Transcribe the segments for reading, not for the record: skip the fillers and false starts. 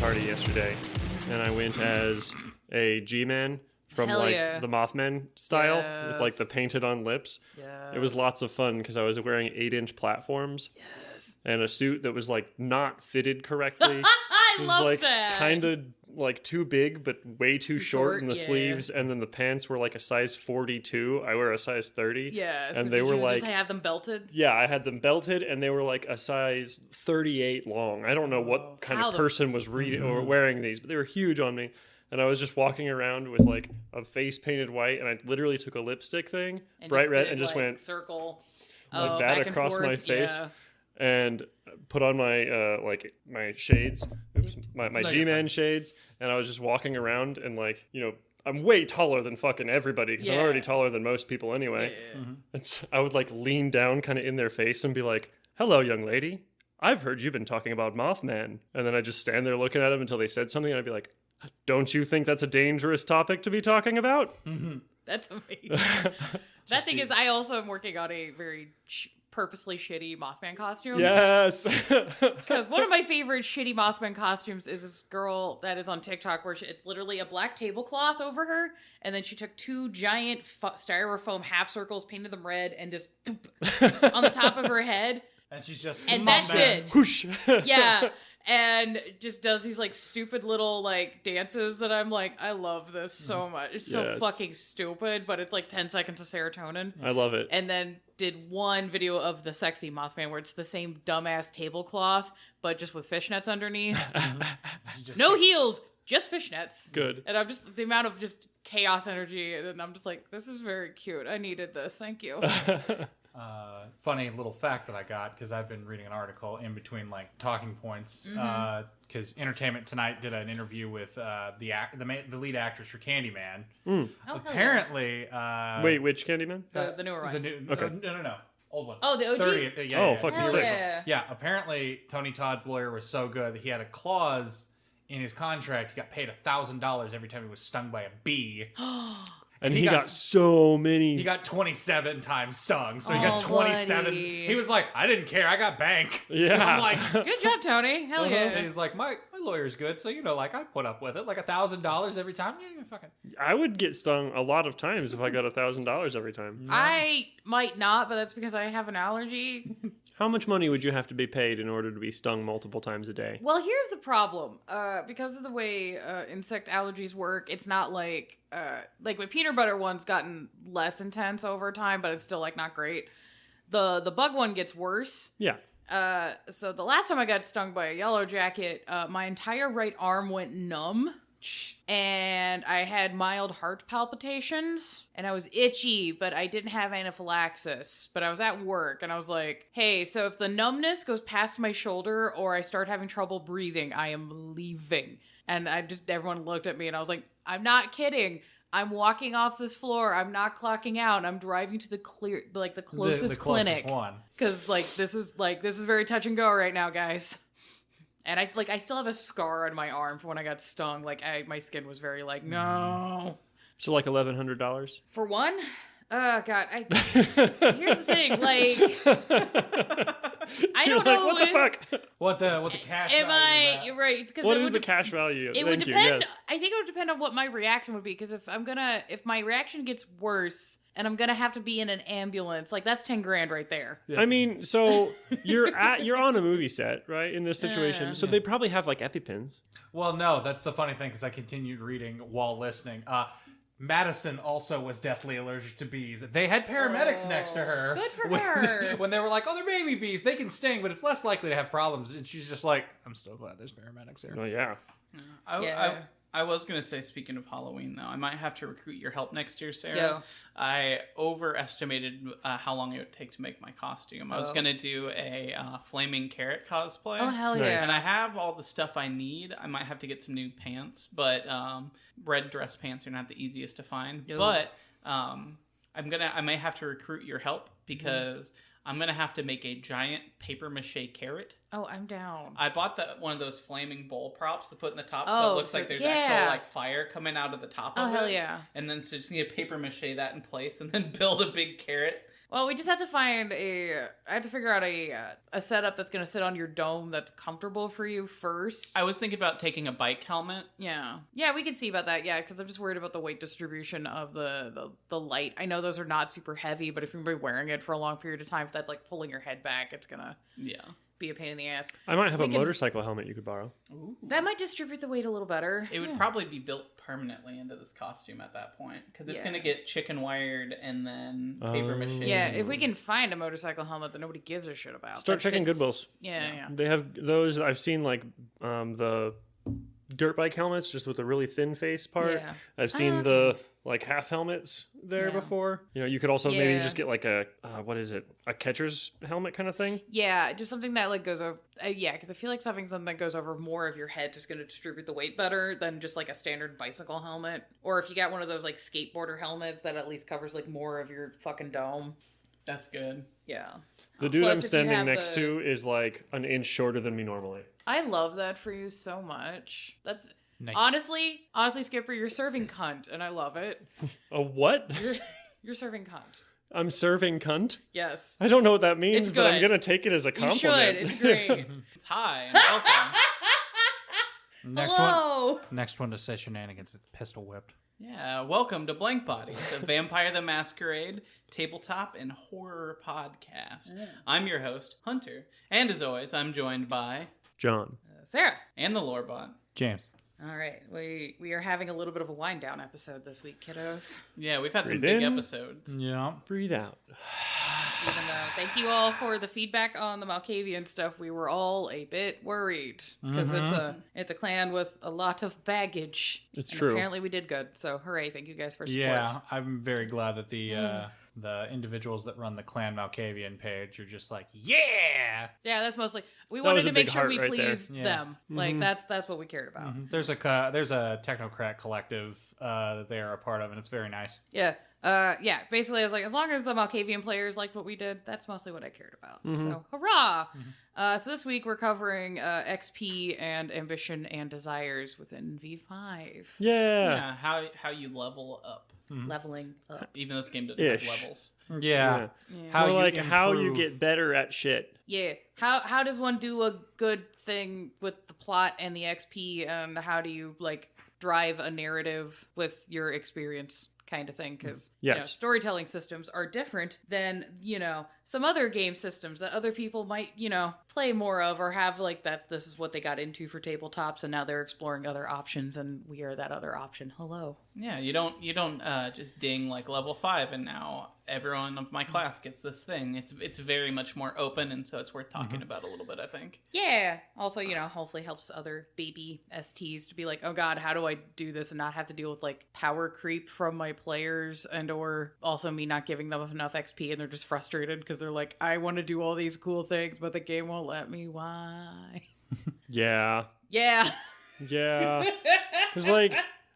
party yesterday, and I went as a G-Man from the Mothman style with like the painted on lips. It was lots of fun because I was wearing 8-inch platforms and a suit that was like not fitted correctly. I love like, that. Kind of like too big, but way too short in the sleeves, and then the pants were like a size 42. I wear a size 30. Yeah, and so they were like, just have them belted. Yeah, I had them belted, and they were like a size 38 long. I don't know what kind of person was reading or wearing these, but they were huge on me. And I was just walking around with like a face painted white, and I literally took a lipstick thing, and bright red, and just went circle like that across my face, and put on my my shades, my G-Man shades, and I was just walking around, and like, you know, I'm way taller than fucking everybody because I'm already taller than most people anyway. And so I would like lean down kind of in their face and be like, "Hello, young lady. I've heard you've been talking about Mothman." And then I just stand there looking at them until they said something, and I'd be like, "Don't you think that's a dangerous topic to be talking about?" That's amazing. That thing is, I also am working on a very purposely shitty Mothman costume. Yes. Because one of my favorite shitty Mothman costumes is this girl that is on TikTok where it's literally a black tablecloth over her, and then she took 2 giant styrofoam half circles, painted them red, and just on the top of her head. And she's just... And that's it. Whoosh. Yeah. And just does these like stupid little like dances that I'm like, I love this so much. It's so fucking stupid, but it's like 10 seconds of serotonin. I love it. And then did one video of the sexy Mothman where it's the same dumbass tablecloth, but just with fishnets underneath. No heels, just fishnets. Good. And I'm just, the amount of just chaos energy, and I'm just like, this is very cute. I needed this. Thank you. Funny little fact that I got, because I've been reading an article in between like talking points, because Entertainment Tonight did an interview with the lead actress for Candyman. Apparently, wait, which Candyman? The newer one. No, old one. Oh, the OG. 30th, fucking sick. Yeah, apparently Tony Todd's lawyer was so good that he had a clause in his contract. He got paid $1,000 every time he was stung by a bee. And he got so many. He got 27 times stung. So he got 27. Buddy. He was like, I didn't care. I got bank. Yeah. And I'm like, good job, Tony. Hell yeah. And he's like, my lawyer's good. So, you know, like I put up with it. Like $1,000 every time. Yeah, fucking. I would get stung a lot of times if I got $1,000 every time. I might not, but that's because I have an allergy. How much money would you have to be paid in order to be stung multiple times a day? Well, here's the problem. Because of the way insect allergies work, it's not like my peanut butter one's gotten less intense over time, but it's still like not great. The bug one gets worse. Yeah. So the last time I got stung by a yellow jacket, my entire right arm went numb. And I had mild heart palpitations, and I was itchy, but I didn't have anaphylaxis. But I was at work, and I was like, hey, so if the numbness goes past my shoulder or I start having trouble breathing, I am leaving. And everyone looked at me, and I was like, I'm not kidding. I'm walking off this floor. I'm not clocking out. I'm driving to the closest clinic. Because this is very touch and go right now, guys. And I still have a scar on my arm from when I got stung. My skin was very no. So like $1,100 for one. God. Here's the thing. I don't know. What the fuck? What the cash? You're right. What is the cash value? It would depend. Yes. I think it would depend on what my reaction would be. Because if my reaction gets worse, and I'm gonna have to be in an ambulance, that's $10,000 right there. Yeah. I mean, so you're on a movie set, right? In this situation, so they probably have EpiPens. Well, no, that's the funny thing because I continued reading while listening. Madison also was deathly allergic to bees. They had paramedics next to her. Good for her. When they were like, oh, they're baby bees. They can sting, but it's less likely to have problems. And she's just like, I'm so glad there's paramedics here. Oh, yeah. I was going to say, speaking of Halloween, though, I might have to recruit your help next year, Sarah. Yeah. I overestimated how long it would take to make my costume. I was going to do a flaming carrot cosplay. Oh, hell yeah. And I have all the stuff I need. I might have to get some new pants, but red dress pants are not the easiest to find. Yo. But I may have to recruit your help because... I'm going to have to make a giant paper mache carrot. Oh, I'm down. I bought one of those flaming bowl props to put in the top so it looks like there's actual fire coming out of the top of it. Oh, hell yeah. And then so just need to paper mache that in place and then build a big carrot Well, we just have to I have to figure out a setup that's going to sit on your dome that's comfortable for you first. I was thinking about taking a bike helmet. Yeah. Yeah, we can see about that. Yeah, because I'm just worried about the weight distribution of the light. I know those are not super heavy, but if you're going to be wearing it for a long period of time, if that's like pulling your head back, it's going to be a pain in the ass. I might have a motorcycle helmet you could borrow. Ooh. That might distribute the weight a little better. It would probably be built permanently into this costume at that point, because it's going to get chicken wired and then paper mache. Yeah, if we can find a motorcycle helmet that nobody gives a shit about. Start checking Goodwills. Yeah. They have those. I've seen like the dirt bike helmets just with a really thin face part. Yeah. I've seen the like half helmets there before. You know, you could also maybe just get like a what is it? A catcher's helmet kind of thing. Yeah, just something that like goes over. Because I feel like something that goes over more of your head is going to distribute the weight better than just like a standard bicycle helmet. Or if you got one of those like skateboarder helmets that at least covers like more of your fucking dome. That's good. Yeah. The dude I'm standing next to is like an inch shorter than me normally. I love that for you so much. That's Nice. honestly, Skipper, you're serving cunt, and I love it. A what? You're serving cunt. I'm serving cunt? Yes. I don't know what that means, It's but I'm good. going to take it as a You compliment. should. It's great. It's hi and welcome. Hello. Next one to say shenanigans, pistol whipped. Yeah, welcome to Blank Bodies, a Vampire the Masquerade tabletop and horror podcast. I'm your host, Hunter, and as always, I'm joined by John. Sarah. and the Lorebot. James. All right, we are having a little bit of a wind down episode this week, kiddos. Yeah, we've had some Breathe big in. episodes. Yeah. Breathe out. Even though, thank you all for the feedback on the Malkavian stuff. We were all a bit worried because it's a clan with a lot of baggage. It's And true. Apparently, we did good. So, hooray! Thank you guys for support. Yeah, I'm very glad that the individuals that run the Clan Malkavian page are just like, yeah! Yeah, that's mostly we That wanted was a to make big sure heart we right there. pleased Yeah. them. Like that's what we cared about. There's a technocrat collective that they are a part of, and it's very nice. Yeah. Yeah, basically, I was like, as long as the Malkavian players liked what we did, that's mostly what I cared about. So, hurrah! So this week we're covering XP and ambition and desires within V5. Yeah. Yeah, how you level up. Leveling up. Even this game doesn't have Ish. levels. Yeah. How you how you improve. get better at shit. Yeah. How does one do a good thing with the plot and the XP, and how do you, like, drive a narrative with your experience? Kind of thing, because Yes. storytelling systems are different than some other game systems that other people might play more of or have like this is what they got into for tabletops, and now they're exploring other options, and we are that other option. Hello. Yeah, you don't just ding like level 5 and now everyone of my class gets this thing. It's very much more open, and so it's worth talking about a little bit, I think. Yeah. Also, hopefully helps other baby STs to be like, oh god, how do I do this and not have to deal with like power creep from my players, and or also me not giving them enough XP and they're just frustrated because they're like, I want to do all these cool things but the game won't let me. Why? Yeah. Yeah. Yeah. Because, like,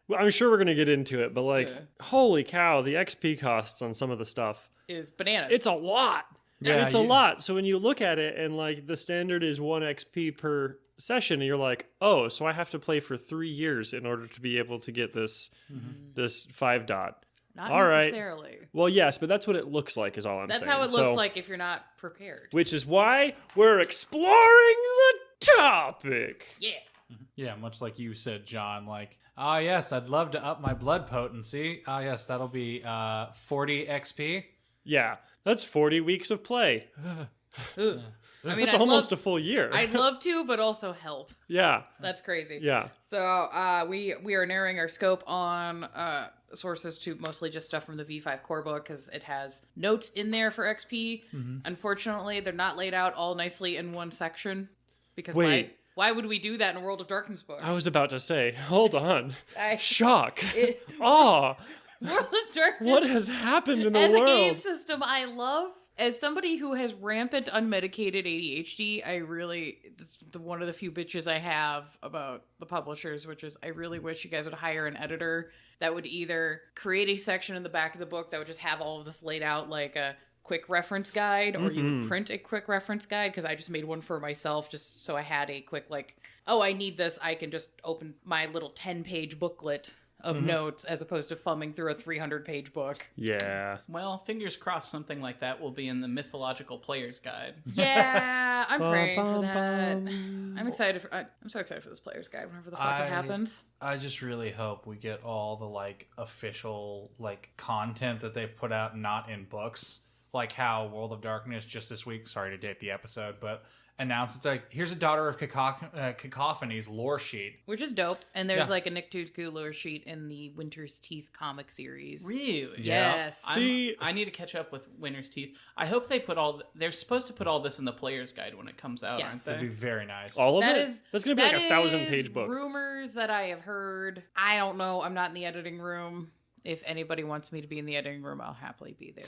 well, I'm sure we're going to get into it, but, like, holy cow, the XP costs on some of the stuff. Is bananas. It's a lot. Yeah, It's a lot. So when you look at it and, like, the standard is 1 XP per session, and you're like, oh, so I have to play for 3 years in order to be able to get this 5 dot. Not all right. necessarily. Well, yes, but that's what it looks like is all I'm That's saying. how it looks So- like if you're not prepared. Which is why we're exploring the topic. Yeah. Yeah, much like you said, John, like, yes, I'd love to up my blood potency. Yes, that'll be 40 XP. Yeah, that's 40 weeks of play. Ooh. I mean, That's almost a full year. I'd love to, but also help. Yeah. That's crazy. Yeah. So we are narrowing our scope on sources to mostly just stuff from the V5 core book because it has notes in there for XP. Unfortunately, they're not laid out all nicely in one section because Wait. why would we do that in a World of Darkness book? I was about to say, hold on. I- Shock. Awe. World of Darkness What has happened in the as world? a game system I love. As somebody who has rampant unmedicated ADHD, this is one of the few bitches I have about the publishers, which is I really wish you guys would hire an editor that would either create a section in the back of the book that would just have all of this laid out like a quick reference guide, or you would print a quick reference guide, because I just made one for myself just so I had a quick like, oh, I need this. I can just open my little 10-page booklet of notes as opposed to thumbing through a 300-page book. Yeah. Well, fingers crossed something like that will be in the mythological player's guide. Yeah, I'm praying for that. I'm excited for. I'm so excited for this player's guide whenever the fuck it happens. I just really hope we get all the like official like content that they put out not in books, like how World of Darkness just this week. Sorry to date the episode, but announced it's like here's a Daughter of Cacophony's lore sheet, Which is dope. And there's like a Nick Tutuku lore sheet in the Winter's Teeth comic series. Really? Yes. See, I need to catch up with Winter's Teeth. I hope they they're supposed to put all this in the player's guide when it comes out, Yes. aren't that'd they? be very nice. all of That it? is That's going to be like a 1,000-page book. Rumors that I have heard. I don't know. I'm not in the editing room. If anybody wants me to be in the editing room, I'll happily be there.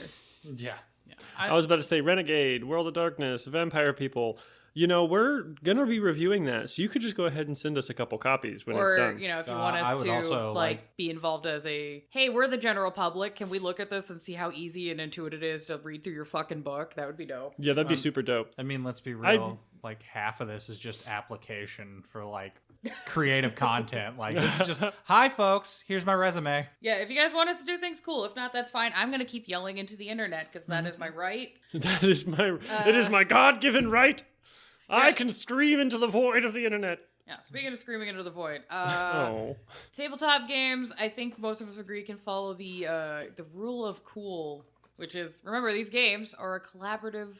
Yeah. Yeah. I was about to say Renegade, World of Darkness, Vampire People. You know, we're going to be reviewing that, so you could just go ahead and send us a couple copies when it's Or, done. you know, if you want I us would to also, like- be involved as a, hey, we're the general public. Can we look at this and see how easy and intuitive it is to read through your fucking book? That would be dope. Yeah, that'd be super dope. I mean, let's be real. Like half of this is just application for like creative content. Like this is just, hi folks, here's my resume. Yeah, if you guys want us to do things cool. If not, that's fine. I'm going to keep yelling into the internet because that is my right. That is it is my God-given right. I can scream into the void of the internet. Yeah, speaking of screaming into the void, Oh. tabletop games, I think most of us agree can follow the rule of cool, which is, remember, these games are a collaborative,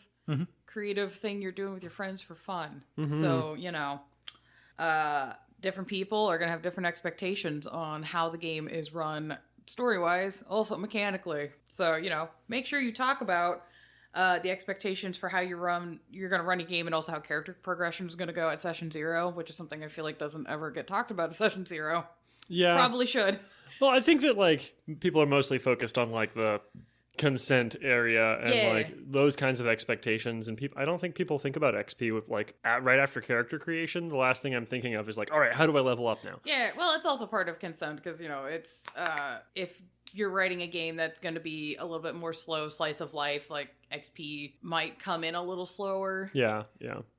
creative thing you're doing with your friends for fun. So, you know, different people are going to have different expectations on how the game is run story-wise, also mechanically. So, you know, make sure you talk about the expectations for how you're going to run your game, and also how character progression is going to go at session 0, which is something I feel like doesn't ever get talked about at session 0. Yeah. Probably should. Well, I think that like people are mostly focused on like the consent area and like those kinds of expectations, and I don't think people think about XP with like right after character creation. The last thing I'm thinking of is like, all right, how do I level up now? Yeah, well, it's also part of consent because, you know, it's if you're writing a game that's going to be a little bit more slow slice of life, like XP might come in a little slower. Yeah.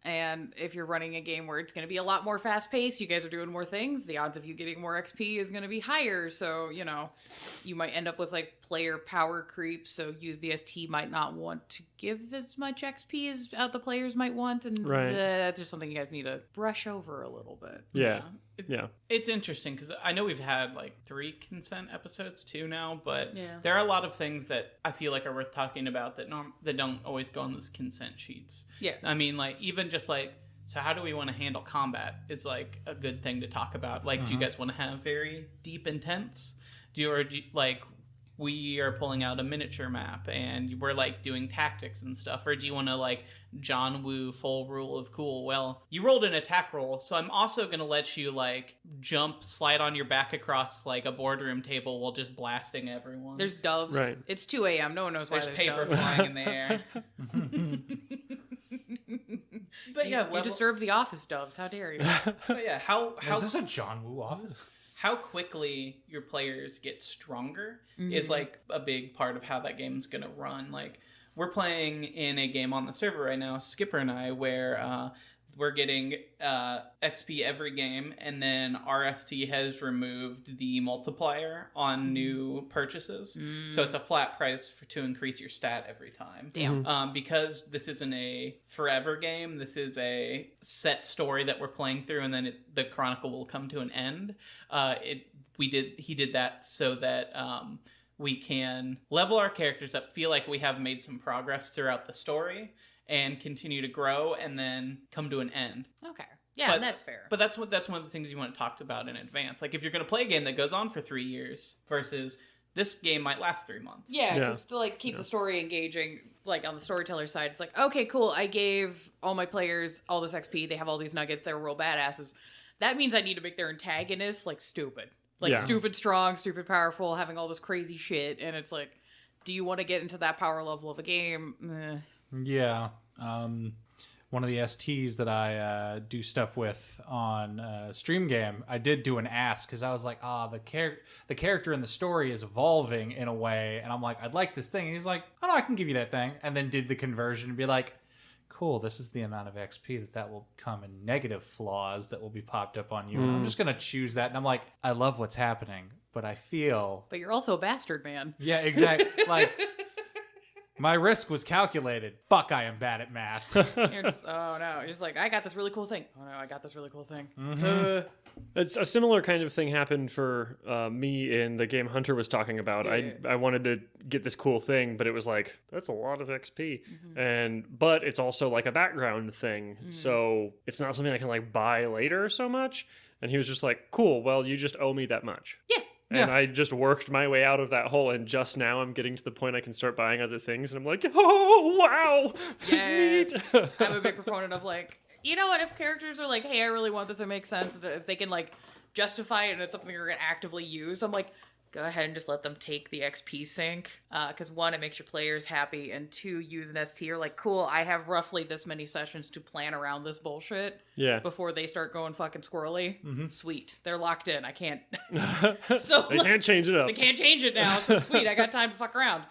And if you're running a game where it's going to be a lot more fast paced, you guys are doing more things, the odds of you getting more XP is going to be higher. So, you know, you might end up with like player power creep. So the ST might not want to give as much XP as the players might want. And that's just something you guys need to brush over a little bit. Yeah. It's interesting because I know we've had like 3 consent episodes too now, but Yeah. there are a lot of things that I feel like are worth talking about that don't always go on those consent sheets. Yeah. I mean, like even just like, so how do we want to handle combat is like a good thing to talk about. Like, do you guys want to have very deep intents? Do you like, we are pulling out a miniature map and we're like doing tactics and stuff, or do you want to like John Woo full rule of cool? Well, you rolled an attack roll, so I'm also gonna let you like slide on your back across like a boardroom table while just blasting everyone. There's doves. Right. It's 2 a.m. No one knows why There's there's paper doves. flying in the air. But yeah, You disturb the office doves. How dare you? but yeah, how Is this a John Woo office? how quickly your players get stronger is like a big part of how that game's gonna run. Like, we're playing in a game on the server right now, Skipper and I, where we're getting XP every game, and then RST has removed the multiplier on new purchases. So it's a flat price to increase your stat every time. Damn. Because this isn't a forever game, this is a set story that we're playing through, and then the chronicle will come to an end. He did that so that we can level our characters up, feel like we have made some progress throughout the story, and continue to grow, and then come to an end. Okay. Yeah, that's fair. But that's one of the things you want to talk about in advance. Like, if you're going to play a game that goes on for 3 years versus this game might last 3 months. Yeah, because to like keep the story engaging, like on the storyteller side, it's like, okay, cool, I gave all my players all this XP, they have all these nuggets, they're real badasses. That means I need to make their antagonists like stupid. Like stupid strong, stupid powerful, having all this crazy shit, and it's like, do you want to get into that power level of a game? Yeah. One of the STs that I do stuff with on Stream Game, I did do an ask because I was like, the character in the story is evolving in a way, and I'm like, I'd like this thing. And he's like, oh no, I can give you that thing, and then did the conversion and be like, cool, this is the amount of XP that will come in negative flaws that will be popped up on you. And I'm just going to choose that. And I'm like, I love what's happening, but I feel... But you're also a bastard, man. Yeah, exactly. Like, my risk was calculated. Fuck, I am bad at math. You're just, oh no. You're just like, I got this really cool thing. Oh no, I got this really cool thing. It's a similar kind of thing happened for me in the game Hunter was talking about. Yeah. I wanted to get this cool thing, but it was like, that's a lot of XP. But it's also like a background thing. So it's not something I can like buy later so much. And he was just like, cool, well, you just owe me that much. Yeah. And I just worked my way out of that hole, and just now I'm getting to the point I can start buying other things, and I'm like, oh, wow! Yes. Neat. I'm a big proponent of like, you know what, if characters are like, hey, I really want this, it makes sense, if they can like justify it and it's something you're going to actively use, I'm like, go ahead and just let them take the XP sink. Because one, it makes your players happy, and two, use an ST. You're like, cool, I have roughly this many sessions to plan around this bullshit. Yeah. Before they start going fucking squirrely. Sweet. They're locked in. I can't. So they can't change it up. They can't change it now. So sweet. I got time to fuck around.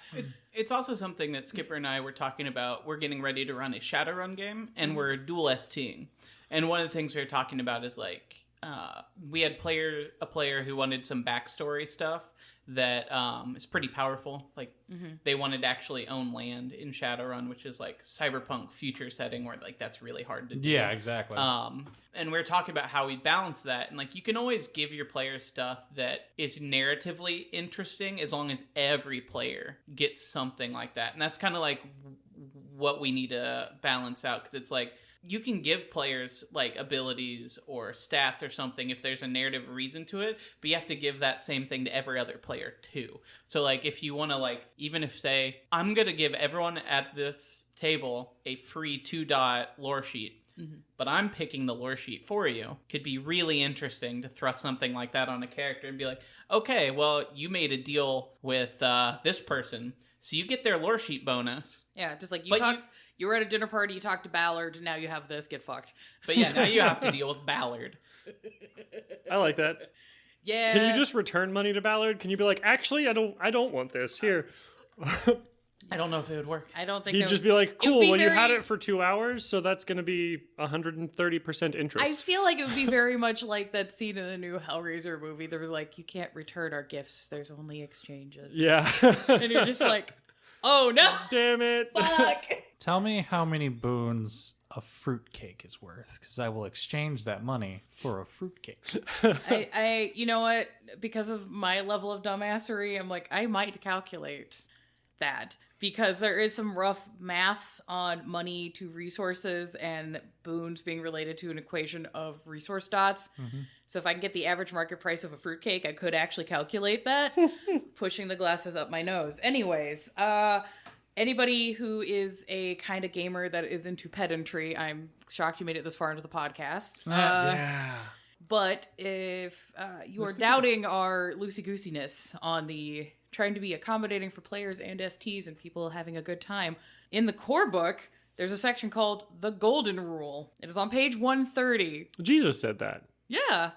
It's also something that Skipper and I were talking about. We're getting ready to run a Shadowrun game, and we're dual STing. And one of the things we were talking about is like, we had a player who wanted some backstory stuff that is pretty powerful. Like they wanted to actually own land in Shadowrun, which is like cyberpunk future setting where like that's really hard to do. Yeah, exactly. And we were talking about how we balance that, and like you can always give your players stuff that is narratively interesting as long as every player gets something like that. And that's kind of like what we need to balance out, because it's like you can give players like abilities or stats or something if there's a narrative reason to it, but you have to give that same thing to every other player too. So like if you want to like, even if say, I'm going to give everyone at this table a free 2-dot lore sheet, but I'm picking the lore sheet for you, could be really interesting to thrust something like that on a character and be like, okay, well, you made a deal with this person, so you get their lore sheet bonus. Yeah, just like you were at a dinner party, you talked to Ballard, now you have this, get fucked. But yeah, now you have to deal with Ballard. I like that. Yeah. Can you just return money to Ballard? Can you be like, actually, I don't want this. Here. I don't know if it would work. I don't think He'd just be like, cool, well, you had it for 2 hours, so that's going to be 130% interest. I feel like it would be very much like that scene in the new Hellraiser movie. They're like, you can't return our gifts. There's only exchanges. Yeah. And you're just like, oh no. Damn it. Fuck. Tell me how many boons a fruitcake is worth, because I will exchange that money for a fruitcake. I you know what? Because of my level of dumbassery, I'm like, I might calculate that. Because there is some rough maths on money to resources and boons being related to an equation of resource dots. So if I can get the average market price of a fruitcake, I could actually calculate that. Pushing the glasses up my nose. Anyways, anybody who is a kind of gamer that is into pedantry, I'm shocked you made it this far into the podcast. Yeah. But if you are doubting our loosey-goosiness on the trying to be accommodating for players and STs and people having a good time, in the core book, there's a section called The Golden Rule. It is on page 130. Jesus said that. Yeah.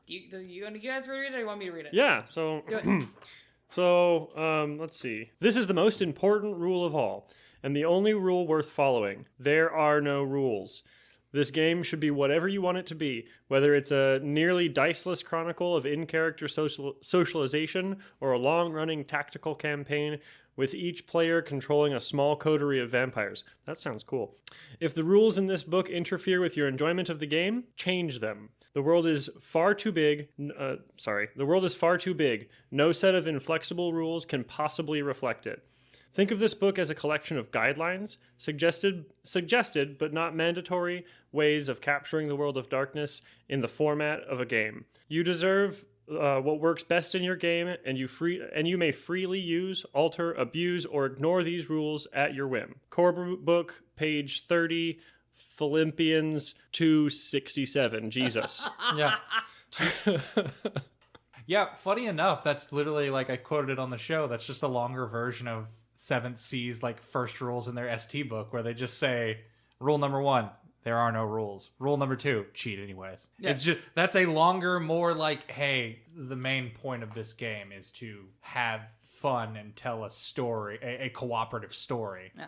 Do you guys read it or do you want me to read it? Yeah, so... Do it. So, let's see. This is the most important rule of all, and the only rule worth following. There are no rules. This game should be whatever you want it to be, whether it's a nearly diceless chronicle of in-character socialization or a long-running tactical campaign with each player controlling a small coterie of vampires. That sounds cool. If the rules in this book interfere with your enjoyment of the game, change them. The world is far too big. The world is far too big. No set of inflexible rules can possibly reflect it. Think of this book as a collection of guidelines, suggested but not mandatory ways of capturing the world of darkness in the format of a game. You deserve what works best in your game, and you may freely use, alter, abuse, or ignore these rules at your whim. Core book, page 30, Philippians 2:67. Jesus. Yeah. Yeah, funny enough, that's literally, like, I quoted it on the show, that's just a longer version of 7th C's, like, first rules in their ST book, where they just say, rule number 1, there are no rules. Rule number 2, cheat anyways. Yeah. It's just, that's a longer, more like, hey, the main point of this game is to have fun and tell a story, a cooperative story. Yeah.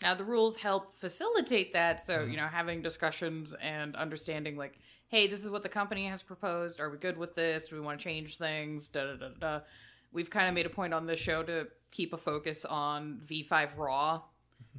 Now, the rules help facilitate that. So, having discussions and understanding, like, hey, this is what the company has proposed. Are we good with this? Do we want to change things? Da-da-da-da. We've kind of made a point on this show to keep a focus on V5 Raw.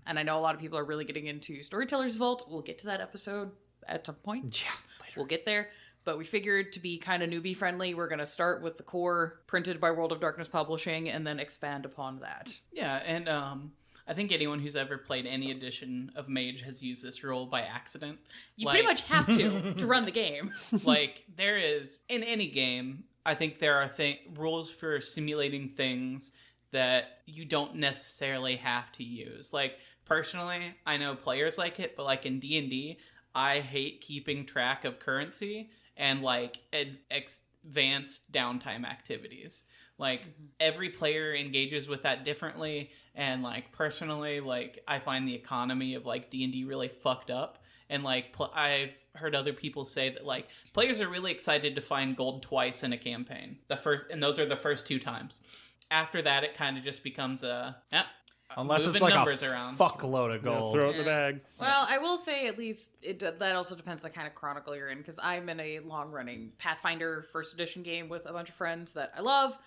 And I know a lot of people are really getting into Storyteller's Vault. We'll get to that episode at some point. Yeah, later. We'll get there. But we figured to be kind of newbie friendly, we're going to start with the core printed by World of Darkness Publishing and then expand upon that. Yeah, and I think anyone who's ever played any edition of Mage has used this rule by accident. You pretty much have to run the game. Like, there is, in any game, I think there are rules for simulating things that you don't necessarily have to use. Like, personally, I know players like it, but like in D&D, I hate keeping track of currency and like advanced downtime activities. Like, every player engages with that differently, and like personally, like I find the economy of like D&D really fucked up, and like I've heard other people say that like players are really excited to find gold twice in a campaign. And those are the first 2 times. After that, it kind of just becomes unless it's like a fuckload of gold. Throw it in the bag. Well, I will say at least that also depends on kind of chronicle you're in, because I'm in a long-running Pathfinder first edition game with a bunch of friends that I love,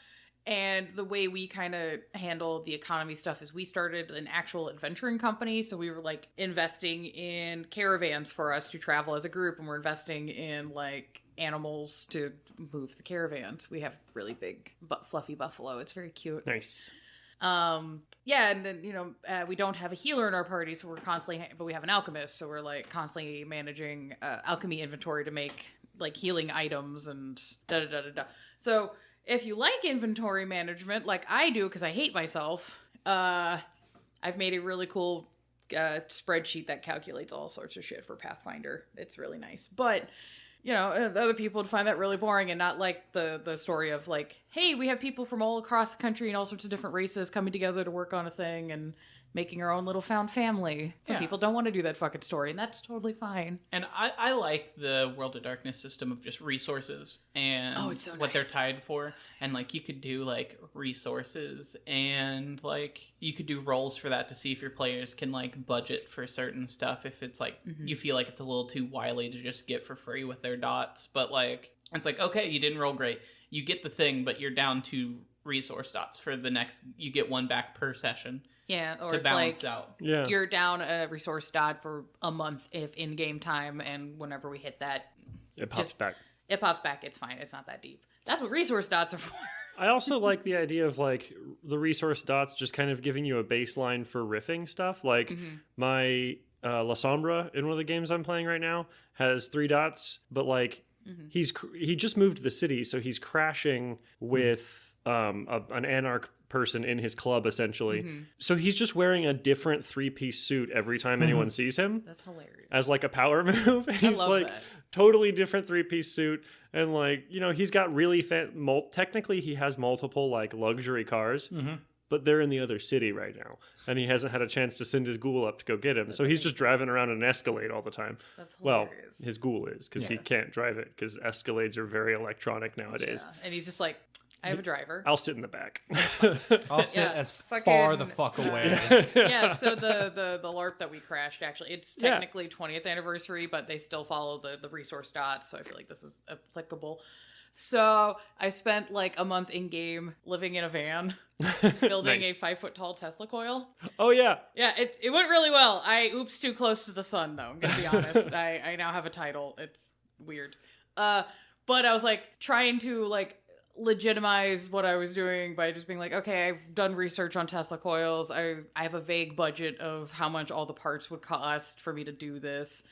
and the way we kind of handle the economy stuff is we started an actual adventuring company, so we were like investing in caravans for us to travel as a group, and we're investing in like animals to move the caravans. We have really big fluffy buffalo. It's very cute. Nice. Yeah, and then, we don't have a healer in our party, so we're constantly, but we have an alchemist, so we're like constantly managing alchemy inventory to make like healing items and da-da-da-da-da. So if you like inventory management, like I do, because I hate myself, I've made a really cool spreadsheet that calculates all sorts of shit for Pathfinder. It's really nice. But other people would find that really boring and not like the story of like, hey, we have people from all across the country and all sorts of different races coming together to work on a thing and making our own little found family. Some people don't want to do that fucking story, and that's totally fine. And I like the World of Darkness system of just resources and it's so what nice. they're tied for. So and like you could do like resources, and like you could do rolls for that to see if your players can like budget for certain stuff if it's like you feel like it's a little too wily to just get for free with their dots. But like it's like, okay, you didn't roll great. You get the thing, but you're down 2 resource dots for the next, you get 1 back per session. Yeah, or to it's balance like out. Yeah. you're down a resource dot for a month if in-game time, and whenever we hit that, It pops back. it pops back. It's fine. It's not that deep. That's what resource dots are for. I also like the idea of like the resource dots just kind of giving you a baseline for riffing stuff. Like my La Sombra in one of the games I'm playing right now has 3 dots, but like he just moved to the city, so he's crashing with an anarch person in his club essentially. So he's just wearing a different 3-piece suit every time anyone sees him. That's hilarious. As like a power move. He's love like that. totally different 3-piece suit, and like he's got really technically he has multiple like luxury cars, but they're in the other city right now, and he hasn't had a chance to send his ghoul up to go get him. So he's just driving around in an Escalade all the time. That's Well, hilarious. his ghoul is, because he can't drive it because Escalades are very electronic nowadays. Yeah. And he's just like, I have a driver. I'll sit in the back. I'll sit Yeah, as fucking, far the fuck away. Yeah, so the LARP that we crashed, actually, it's technically 20th anniversary, but they still follow the resource dots, so I feel like this is applicable. So I spent like a month in game living in a van, building Nice. a 5-foot tall Tesla coil. Oh yeah. Yeah, it went really well. I oops too close to the sun, though. I'm gonna be honest. I now have a title. It's weird. But I was like trying to like legitimize what I was doing by just being like, okay, I've done research on Tesla coils. I have a vague budget of how much all the parts would cost for me to do this.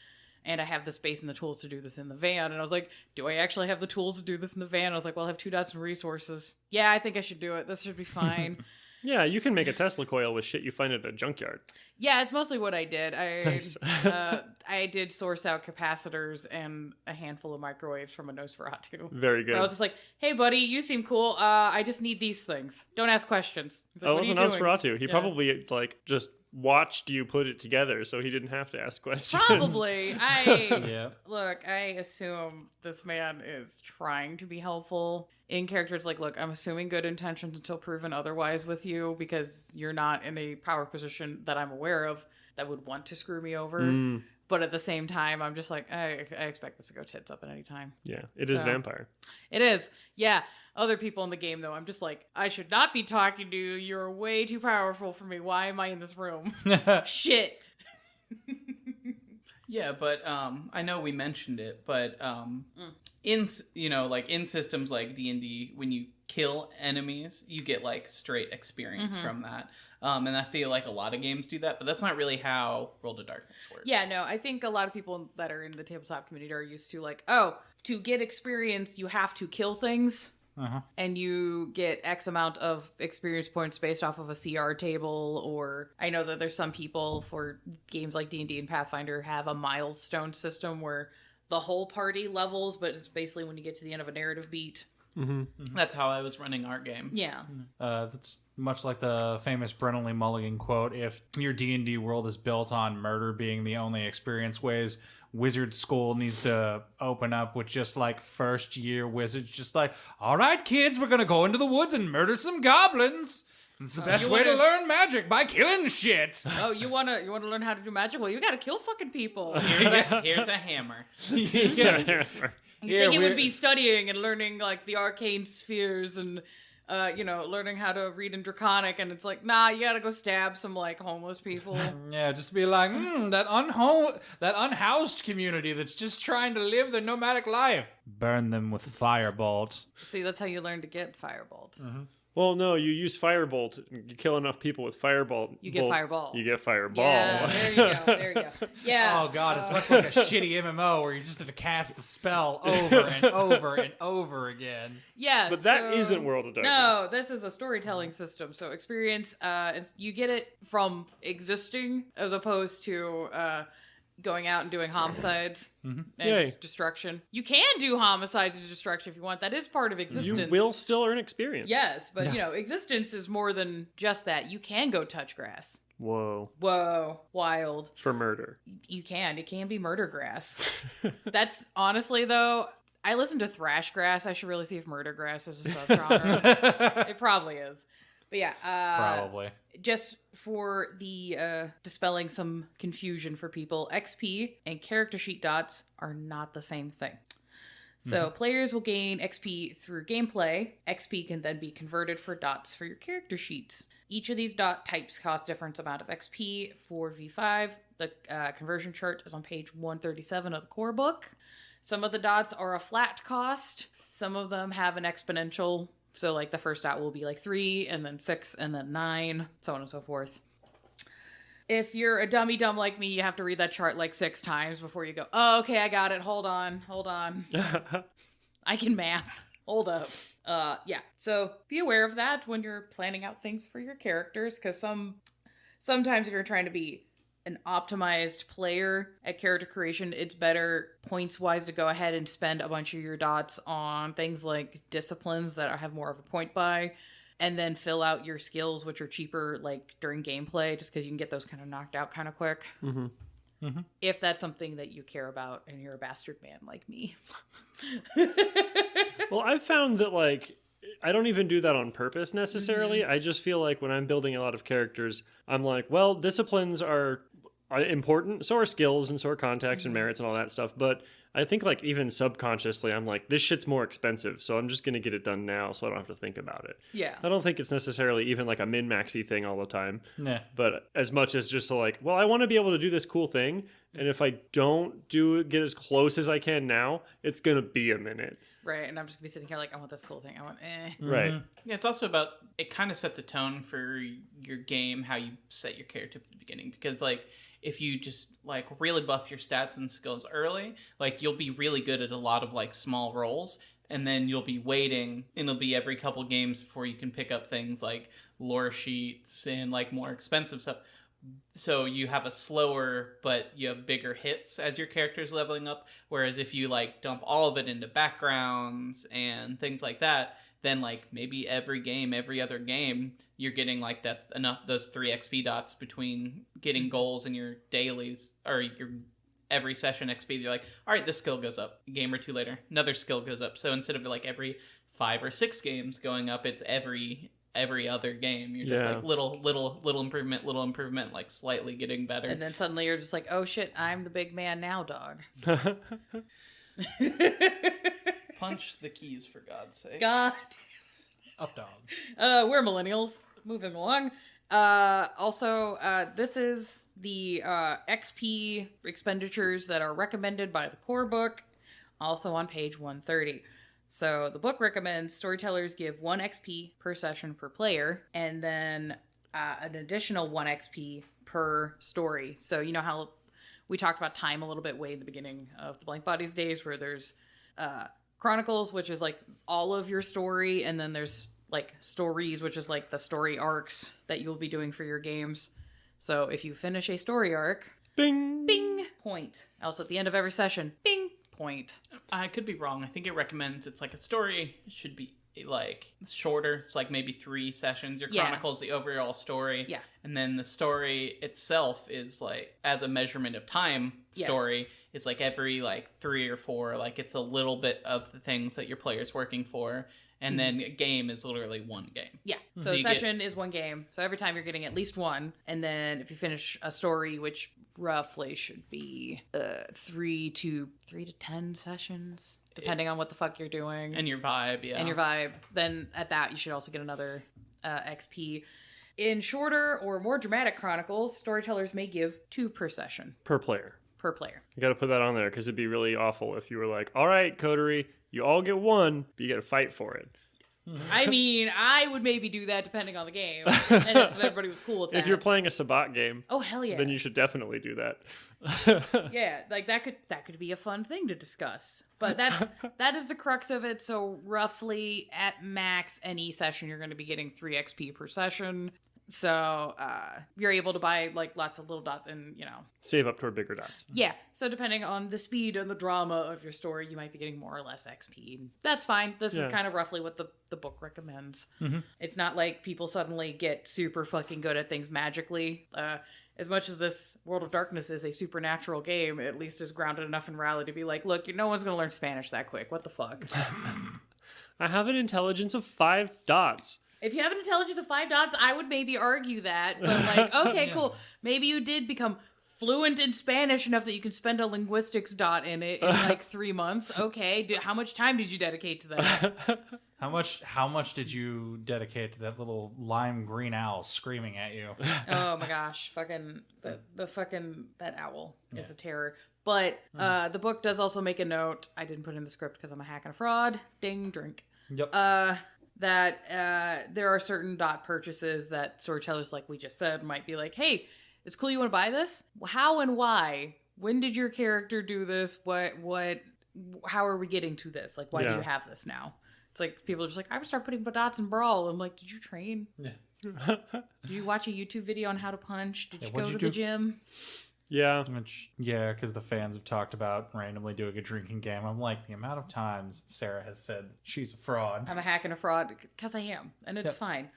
And I have the space and the tools to do this in the van. And I was like, do I actually have the tools to do this in the van? I was like, well, I have 2 dots and resources. Yeah, I think I should do it. This should be fine. Yeah, you can make a Tesla coil with shit you find at a junkyard. Yeah, it's mostly what I did. Nice. I did source out capacitors and a handful of microwaves from a Nosferatu. Very good. And I was just like, hey, buddy, you seem cool. I just need these things. Don't ask questions. He's like, Oh, what it was are an you doing? Nosferatu. He Yeah. probably like just watched you put it together, so he didn't have to ask questions. Probably. Yeah. Look, I assume this man is trying to be helpful. In character, it's like, look, I'm assuming good intentions until proven otherwise with you, because you're not in a power position that I'm aware of that would want to screw me over. But at the same time, I'm just like, I expect this to go tits up at any time. Yeah, it is vampire. It is. Yeah. Other people in the game, though, I'm just like, I should not be talking to you. You're way too powerful for me. Why am I in this room? Shit. Yeah, but I know we mentioned it, but in systems like D&D, when you kill enemies, you get like straight experience from that. And I feel like a lot of games do that, but that's not really how World of Darkness works. Yeah, no, I think a lot of people that are in the tabletop community are used to like, oh, to get experience, you have to kill things. And you get X amount of experience points based off of a CR table, or I know that there's some people for games like D&D and Pathfinder have a milestone system where the whole party levels, but it's basically when you get to the end of a narrative beat. That's how I was running our game. Yeah. That's much like the famous Brennan Lee Mulligan quote, if your D&D world is built on murder being the only experience ways, Wizard School needs to open up with just like first year wizards just like, all right kids, we're gonna go into the woods and murder some goblins. It's the best way to learn magic, by killing shit. Oh, you wanna learn how to do magic? Well, you gotta kill fucking people. Here's a hammer. You think it would be studying and learning like the arcane spheres and learning how to read in Draconic, and it's like, nah, you gotta go stab some like homeless people. Yeah, just be like, that unhoused community that's just trying to live their nomadic life. Burn them with firebolt. See, that's how you learn to get firebolts. Well, no, you use firebolt. You kill enough people with firebolt. You get fireball. You get fireball. Yeah, there you go. Yeah. Oh god, it's much like a shitty MMO where you just have to cast the spell over and over and over again. Yeah, but that isn't World of Darkness. No, this is a storytelling system. So experience, you get it from existing as opposed to going out and doing homicides and destruction. You can do homicides and destruction if you want. That is part of existence. You will still earn experience. Yes, but existence is more than just that. You can go touch grass. Whoa, wild. For murder. You can. It can be murder grass. That's honestly though, I listen to thrash grass. I should really see if murder grass is a subgenre. It probably is. But yeah, probably. Just for the dispelling some confusion for people, XP and character sheet dots are not the same thing. So players will gain XP through gameplay. XP can then be converted for dots for your character sheets. Each of these dot types cost different amount of XP. For V5, the conversion chart is on page 137 of the core book. Some of the dots are a flat cost. Some of them have an exponential. So, like, the first dot will be, like, 3, and then 6, and then 9, so on and so forth. If you're a dummy dumb like me, you have to read that chart, like, 6 times before you go, oh, okay, I got it. Hold on. I can math. Hold up. Yeah. So, be aware of that when you're planning out things for your characters, because sometimes if you're trying to be an optimized player at character creation, it's better points-wise to go ahead and spend a bunch of your dots on things like disciplines that have more of a point buy, and then fill out your skills, which are cheaper like during gameplay, just because you can get those kind of knocked out kind of quick. If that's something that you care about and you're a bastard man like me. Well, I've found that like I don't even do that on purpose necessarily. I just feel like when I'm building a lot of characters, I'm like, well, disciplines are important, so are skills and so are contacts and merits and all that stuff. But I think like even subconsciously, I'm like, this shit's more expensive, so I'm just going to get it done now so I don't have to think about it. Yeah. I don't think it's necessarily even like a min-maxy thing all the time. Nah. But as much as just like, well, I want to be able to do this cool thing. And if I don't get as close as I can now, it's going to be a minute. Right. And I'm just going to be sitting here like, I want this cool thing. I want Right. Yeah, it's also about, it kind of sets a tone for your game, how you set your character at the beginning. Because like, if you just like really buff your stats and skills early, like you'll be really good at a lot of like small rolls, and then you'll be waiting, and it'll be every couple games before you can pick up things like lore sheets and like more expensive stuff. So you have a slower, but you have bigger hits as your character's leveling up. Whereas if you like dump all of it into backgrounds and things like that, then like maybe every other game, you're getting like that's enough, those 3 XP dots between getting goals and your dailies or your every session XP. You're like, all right, this skill goes up. A game or two later, another skill goes up. So instead of like every 5 or 6 games going up, it's every every other game. You're just like little improvement, like slightly getting better. And then suddenly you're just like, oh shit, I'm the big man now, dog. Punch the keys, for God's sake. God. Up dog. We're millennials. Moving along. Also, this is the XP expenditures that are recommended by the core book, also on page 130. So the book recommends storytellers give 1 XP per session per player, and then an additional 1 XP per story. So you know how we talked about time a little bit way in the beginning of the Blank Bodies days, where there's Chronicles, which is like all of your story, and then there's like stories, which is like the story arcs that you'll be doing for your games. So if you finish a story arc, Bing! bing, point. Also at the end of every session, bing, point. I could be wrong. I think it recommends it's like a story. It should be like it's shorter. It's like maybe 3 sessions. Your Chronicles, the overall story. Yeah. And then the story itself is like, as a measurement of time story, it's like every like 3 or 4. Like it's a little bit of the things that your player's working for. And then a game is literally 1 game. Yeah. So a session is 1 game. So every time you're getting at least 1. And then if you finish a story, which roughly should be 3 to 10 sessions, depending on what the fuck you're doing. And your vibe, yeah. And your vibe. Then at that, you should also get another XP. In shorter or more dramatic chronicles, storytellers may give 2 per session. Per player. Per player. You got to put that on there because it'd be really awful if you were like, all right, Coterie, you all get 1, but you got to fight for it. I mean, I would maybe do that depending on the game. And if everybody was cool with that. If you're playing a Sabbat game, oh hell yeah, then you should definitely do that. Yeah, like that could be a fun thing to discuss. But that is the crux of it. So roughly at max any session you're going to be getting 3 XP per session. So you're able to buy like lots of little dots and, you know, save up toward bigger dots. Yeah. So depending on the speed and the drama of your story, you might be getting more or less XP. That's fine. This is kind of roughly what the book recommends. Mm-hmm. It's not like people suddenly get super fucking good at things magically. As much as this World of Darkness is a supernatural game, at least is grounded enough in reality to be like, look, no one's going to learn Spanish that quick. What the fuck? I have an intelligence of 5 dots. If you have an intelligence of 5 dots, I would maybe argue that. But like, okay, cool. Maybe you did become fluent in Spanish enough that you can spend a linguistics dot in it in like 3 months. Okay, how much time did you dedicate to that? How much did you dedicate to that little lime green owl screaming at you? Oh my gosh, fucking that owl is a terror. But the book does also make a note. I didn't put it in the script because I'm a hack and a fraud. Ding, drink. Yep. That there are certain dot purchases that storytellers, like we just said, might be like, hey, it's cool you want to buy this? How and why? When did your character do this? How are we getting to this? Like, why do you have this now? It's like, people are just like, I would start putting dots in Brawl. I'm like, did you train? Yeah. Did you watch a YouTube video on how to punch? Did you go to the gym? Yeah. Because the fans have talked about randomly doing a drinking game. I'm like, the amount of times Sarah has said she's a fraud. I'm a hack and a fraud, because I am, and it's fine.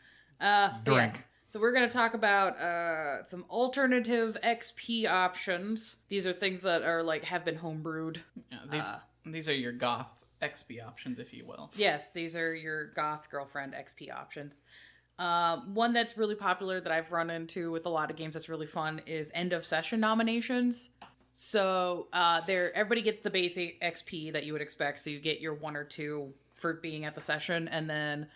Drink. Yes. So we're going to talk about some alternative XP options. These are things that are like have been homebrewed. Yeah, these are your goth XP options, if you will. Yes, these are your goth girlfriend XP options. One that's really popular that I've run into with a lot of games that's really fun is end of session nominations. So everybody gets the basic XP that you would expect. So you get your 1 or 2 for being at the session, and then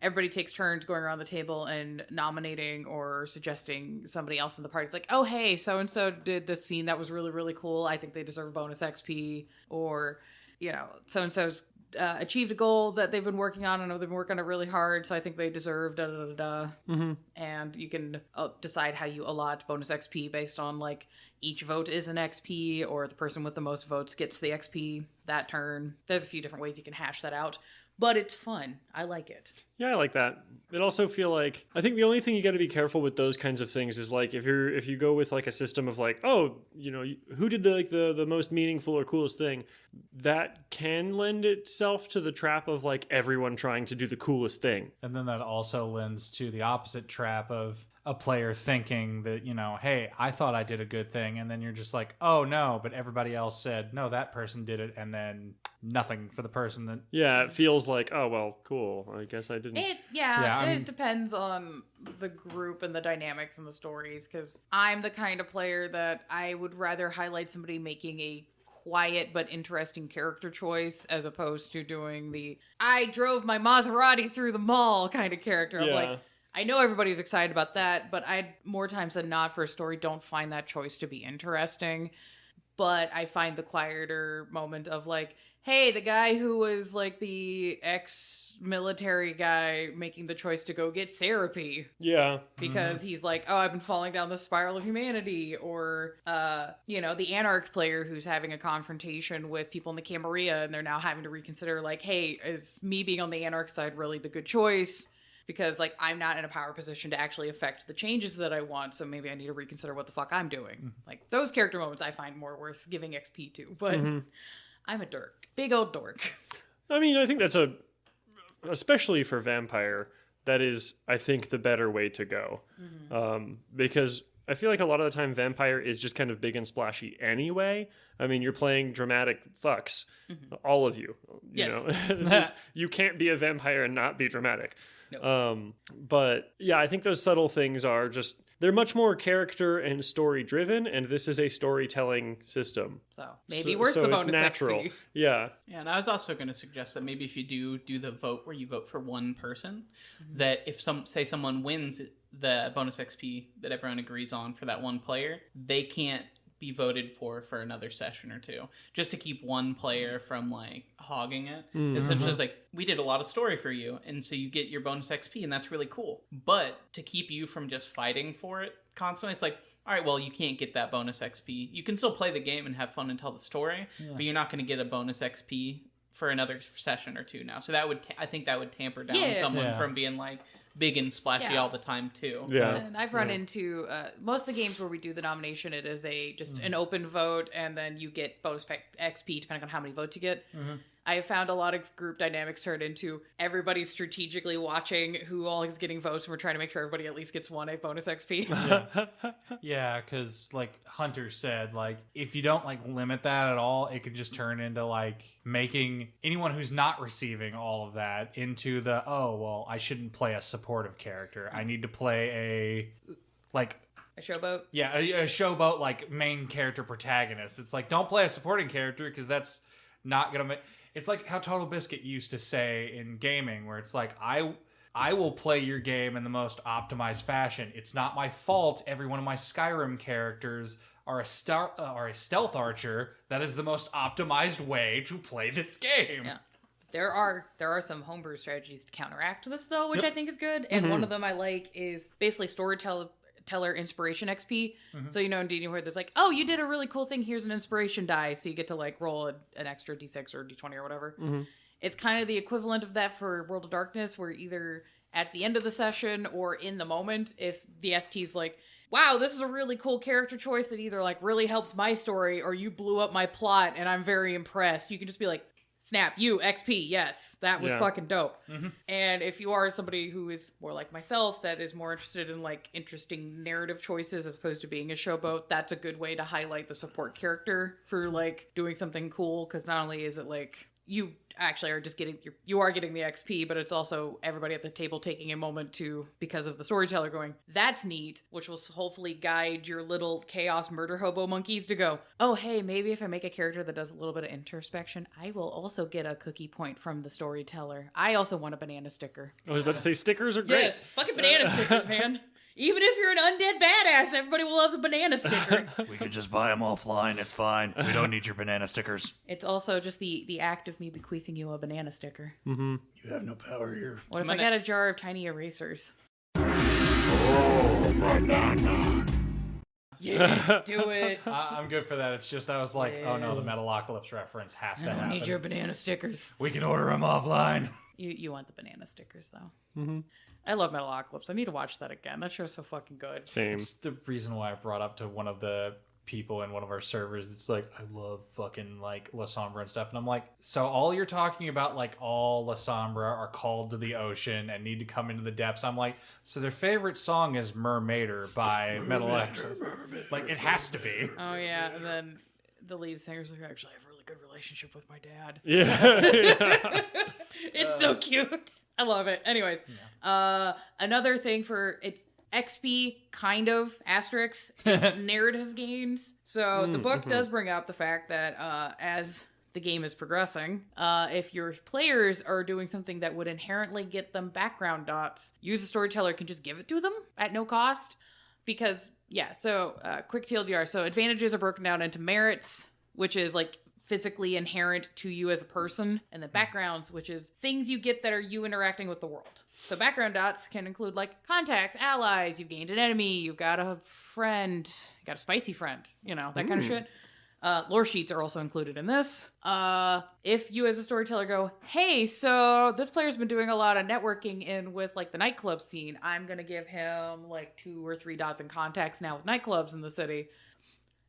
everybody takes turns going around the table and nominating or suggesting somebody else in the party. It's like, oh hey, so and so did this scene that was really, really cool. I think they deserve bonus XP. Or, you know, so and so's achieved a goal that they've been working on. I know they've been working on it really hard, so I think they deserve Mm-hmm. And you can decide how you allot bonus XP based on like each vote is an XP, or the person with the most votes gets the XP that turn. There's a few different ways you can hash that out, but it's fun. I like it. Yeah, I like that. It also feel like, I think the only thing you got to be careful with those kinds of things is like if you go with like a system of like, oh, you know, who did the most meaningful or coolest thing, that can lend itself to the trap of like everyone trying to do the coolest thing. And then that also lends to the opposite trap of, a player thinking that, hey, I thought I did a good thing, and then you're just like, oh no, but everybody else said no, that person did it, and then nothing for the person that. Yeah, it feels like, oh well, cool. I guess I didn't. It depends on the group and the dynamics and the stories, because I'm the kind of player that I would rather highlight somebody making a quiet but interesting character choice as opposed to doing the I drove my Maserati through the mall kind of character. Yeah. Like, I know everybody's excited about that, but I more times than not for a story don't find that choice to be interesting. But I find the quieter moment of like, hey, the guy who was like the ex-military guy making the choice to go get therapy. Yeah. Because he's like, oh, I've been falling down the spiral of humanity. Or, the Anarch player who's having a confrontation with people in the Camarilla, and they're now having to reconsider, like, hey, is me being on the Anarch side really the good choice? Because, like, I'm not in a power position to actually affect the changes that I want, so maybe I need to reconsider what the fuck I'm doing. Like, those character moments I find more worth giving XP to. But I'm a dork. Big old dork. I mean, I think that's especially for Vampire, that is, I think, the better way to go. Because I feel like a lot of the time Vampire is just kind of big and splashy anyway. I mean, you're playing dramatic fucks, all of you. You know, you can't be a vampire and not be dramatic. No. But yeah, I think those subtle things are just, they're much more character and story driven, and this is a storytelling system. So maybe worth the bonus it's natural. XP. Yeah. Yeah, and I was also going to suggest that maybe if you do the vote where you vote for one person, that if someone wins the bonus XP that everyone agrees on for that one player, they can't be voted for another session or two, just to keep one player from like hogging it. Essentially, it's like, we did a lot of story for you, and so you get your bonus XP, and that's really cool. But to keep you from just fighting for it constantly, it's like, all right, well, you can't get that bonus XP. You can still play the game and have fun and tell the story, but you're not going to get a bonus XP for another session or two now. So that would, I think that would tamper down someone from being like big and splashy all the time too. Yeah. And I've run into most of the games where we do the nomination, it is just an open vote, and then you get bonus XP depending on how many votes you get. I have found a lot of group dynamics turn into everybody's strategically watching who all is getting votes, and we're trying to make sure everybody at least gets one bonus XP. Yeah, because like Hunter said, like if you don't like limit that at all, it could just turn into like making anyone who's not receiving all of that into the, oh, well, I shouldn't play a supportive character. I need to play a showboat? Yeah, a showboat, like main character protagonist. It's like, don't play a supporting character because that's not going to make... It's like how Total Biscuit used to say in gaming, where it's like, I will play your game in the most optimized fashion. It's not my fault every one of my Skyrim characters are a stealth archer. That is the most optimized way to play this game. Yeah. There are some homebrew strategies to counteract this, though, which I think is good. And one of them I like is basically storyteller inspiration XP. So, in D&D where there's like, oh, you did a really cool thing, here's an inspiration die, so you get to like roll an extra d6 or d20 or whatever. It's kind of the equivalent of that for World of Darkness, where either at the end of the session or in the moment, if the ST's like, wow, this is a really cool character choice that either like really helps my story or you blew up my plot and I'm very impressed, you can just be like, snap, you, XP, yes, that was fucking dope. And if you are somebody who is more like myself, that is more interested in like interesting narrative choices as opposed to being a showboat, that's a good way to highlight the support character for like doing something cool, because not only is it like you actually are just getting you are getting the XP, but it's also everybody at the table taking a moment to, because of the storyteller going, that's neat, which will hopefully guide your little chaos murder hobo monkeys to go, oh hey, maybe if I make a character that does a little bit of introspection, I will also get a cookie point from the storyteller. I also want a banana sticker. I was about to say stickers are great. Yes, fucking banana stickers, man. Even if you're an undead badass, everybody loves a banana sticker. We could just buy them offline. It's fine. We don't need your banana stickers. It's also just the act of me bequeathing you a banana sticker. You have no power here. What if I got a jar of tiny erasers? Oh, banana. Yeah, do it. I'm good for that. It's just I was like, oh no, the Metalocalypse reference has to I happen. need your banana stickers. We can order them offline. You want the banana stickers, though. I love Metalocalypse. I need to watch that again. That show's so fucking good. Same. It's the reason why I brought up to one of the people in one of our servers that's like, I love fucking like La Sombra and stuff. And I'm like, so all you're talking about, like all La Sombra are called to the ocean and need to come into the depths. I'm like, so their favorite song is Mermaider by Metal X. Like, it has to be. Oh, yeah. And then the lead singer's like, actually, I have a really good relationship with my dad. Yeah. It's so cute. I love it. Anyways, another thing for it's XP kind of asterisk is narrative gains. So the book does bring up the fact that as the game is progressing, if your players are doing something that would inherently get them background dots, you as a storyteller can just give it to them at no cost. Because, quick TLDR. So advantages are broken down into merits, which is like physically inherent to you as a person, and then backgrounds, which is things you get that are you interacting with the world. So background dots can include like contacts, allies, you've gained an enemy, you've got a friend, you got a spicy friend, that kind of shit. Lore sheets are also included in this. If you as a storyteller go, hey, so this player's been doing a lot of networking in with like the nightclub scene, I'm gonna give him like 2 or 3 dots in contacts now with nightclubs in the city.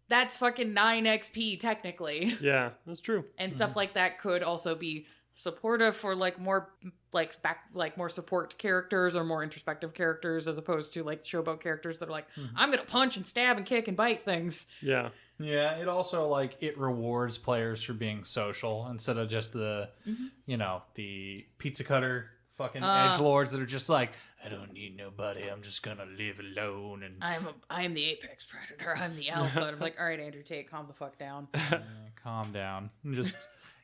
That's fucking 9 XP technically. Yeah, that's true. And stuff like that could also be supportive for like more more support characters or more introspective characters, as opposed to like showboat characters that are like, I'm gonna punch and stab and kick and bite things. Yeah. Yeah, it also like it rewards players for being social instead of just the the pizza cutter fucking edgelords that are just like, I don't need nobody, I'm just gonna live alone. And I am the apex predator, I'm the alpha. And I'm like, all right, Andrew Tate, calm the fuck down. Calm down. Just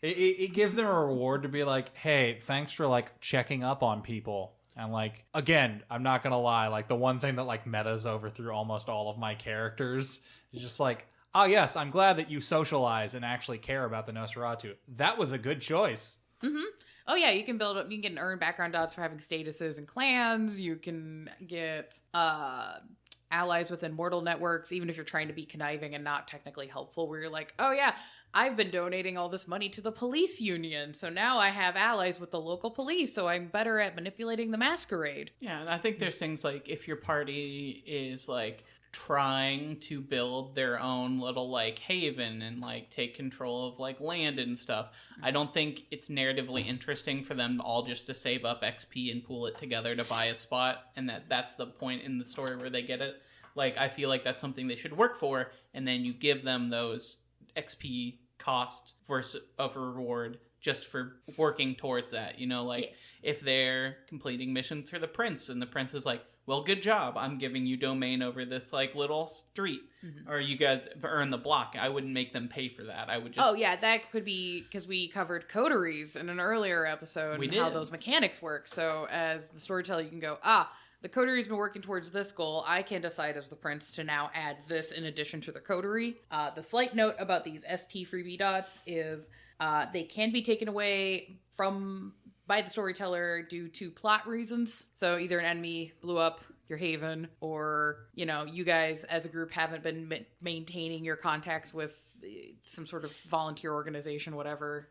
it gives them a reward to be like, hey, thanks for like checking up on people. And like, again, I'm not gonna lie, like the one thing that like metas over through almost all of my characters is just like, oh yes, I'm glad that you socialize and actually care about the Nosferatu. That was a good choice. Mm-hmm. Oh yeah, you can build up, you can earn background dots for having statuses and clans. You can get allies within mortal networks, even if you're trying to be conniving and not technically helpful, where you're like, oh yeah, I've been donating all this money to the police union, so now I have allies with the local police, so I'm better at manipulating the Masquerade. Yeah, and I think there's things like if your party is like trying to build their own little like haven and like take control of like land and stuff, I don't think it's narratively interesting for them all just to save up XP and pool it together to buy a spot, and that's the point in the story where they get it. Like, I feel like that's something they should work for, and then you give them those XP cost versus of reward just for working towards that, if they're completing missions for the prince and the prince was like, well, good job, I'm giving you domain over this like little street, or you guys earn the block, I wouldn't make them pay for that. I would just... Oh yeah, that could be because we covered coteries in an earlier episode and how those mechanics work. So as the storyteller, you can go, the cotery's been working towards this goal. I can decide as the prince to now add this in addition to the coterie. The slight note about these ST freebie dots is they can be taken away by the storyteller due to plot reasons. So either an enemy blew up your haven, or, you guys as a group haven't been maintaining your contacts with some sort of volunteer organization, whatever.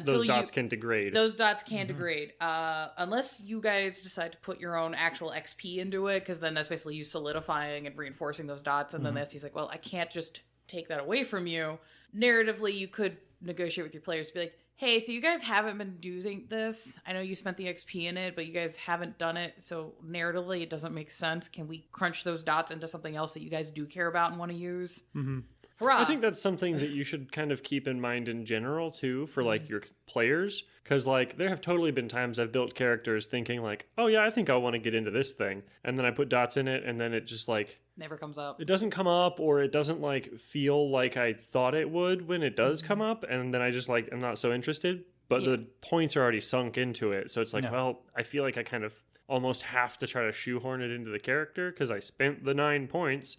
Those dots can degrade. Those dots can degrade. Unless you guys decide to put your own actual XP into it, because then that's basically you solidifying and reinforcing those dots. And then the ST's like, well, I can't just take that away from you. Narratively, you could negotiate with your players to be like, hey, so you guys haven't been doing this. I know you spent the XP in it, but you guys haven't done it. So narratively, it doesn't make sense. Can we crunch those dots into something else that you guys do care about and want to use? Mm-hmm. Hurrah. I think that's something that you should kind of keep in mind in general, too, for, like, your players. Because, like, there have totally been times I've built characters thinking, like, oh, yeah, I think I want to get into this thing. And then I put dots in it, and then it just, like... never comes up. It doesn't come up, or it doesn't, like, feel like I thought it would when it does come up. And then I just, like, am not so interested. But the points are already sunk into it. So it's like, well, I feel like I kind of almost have to try to shoehorn it into the character because I spent the 9 points...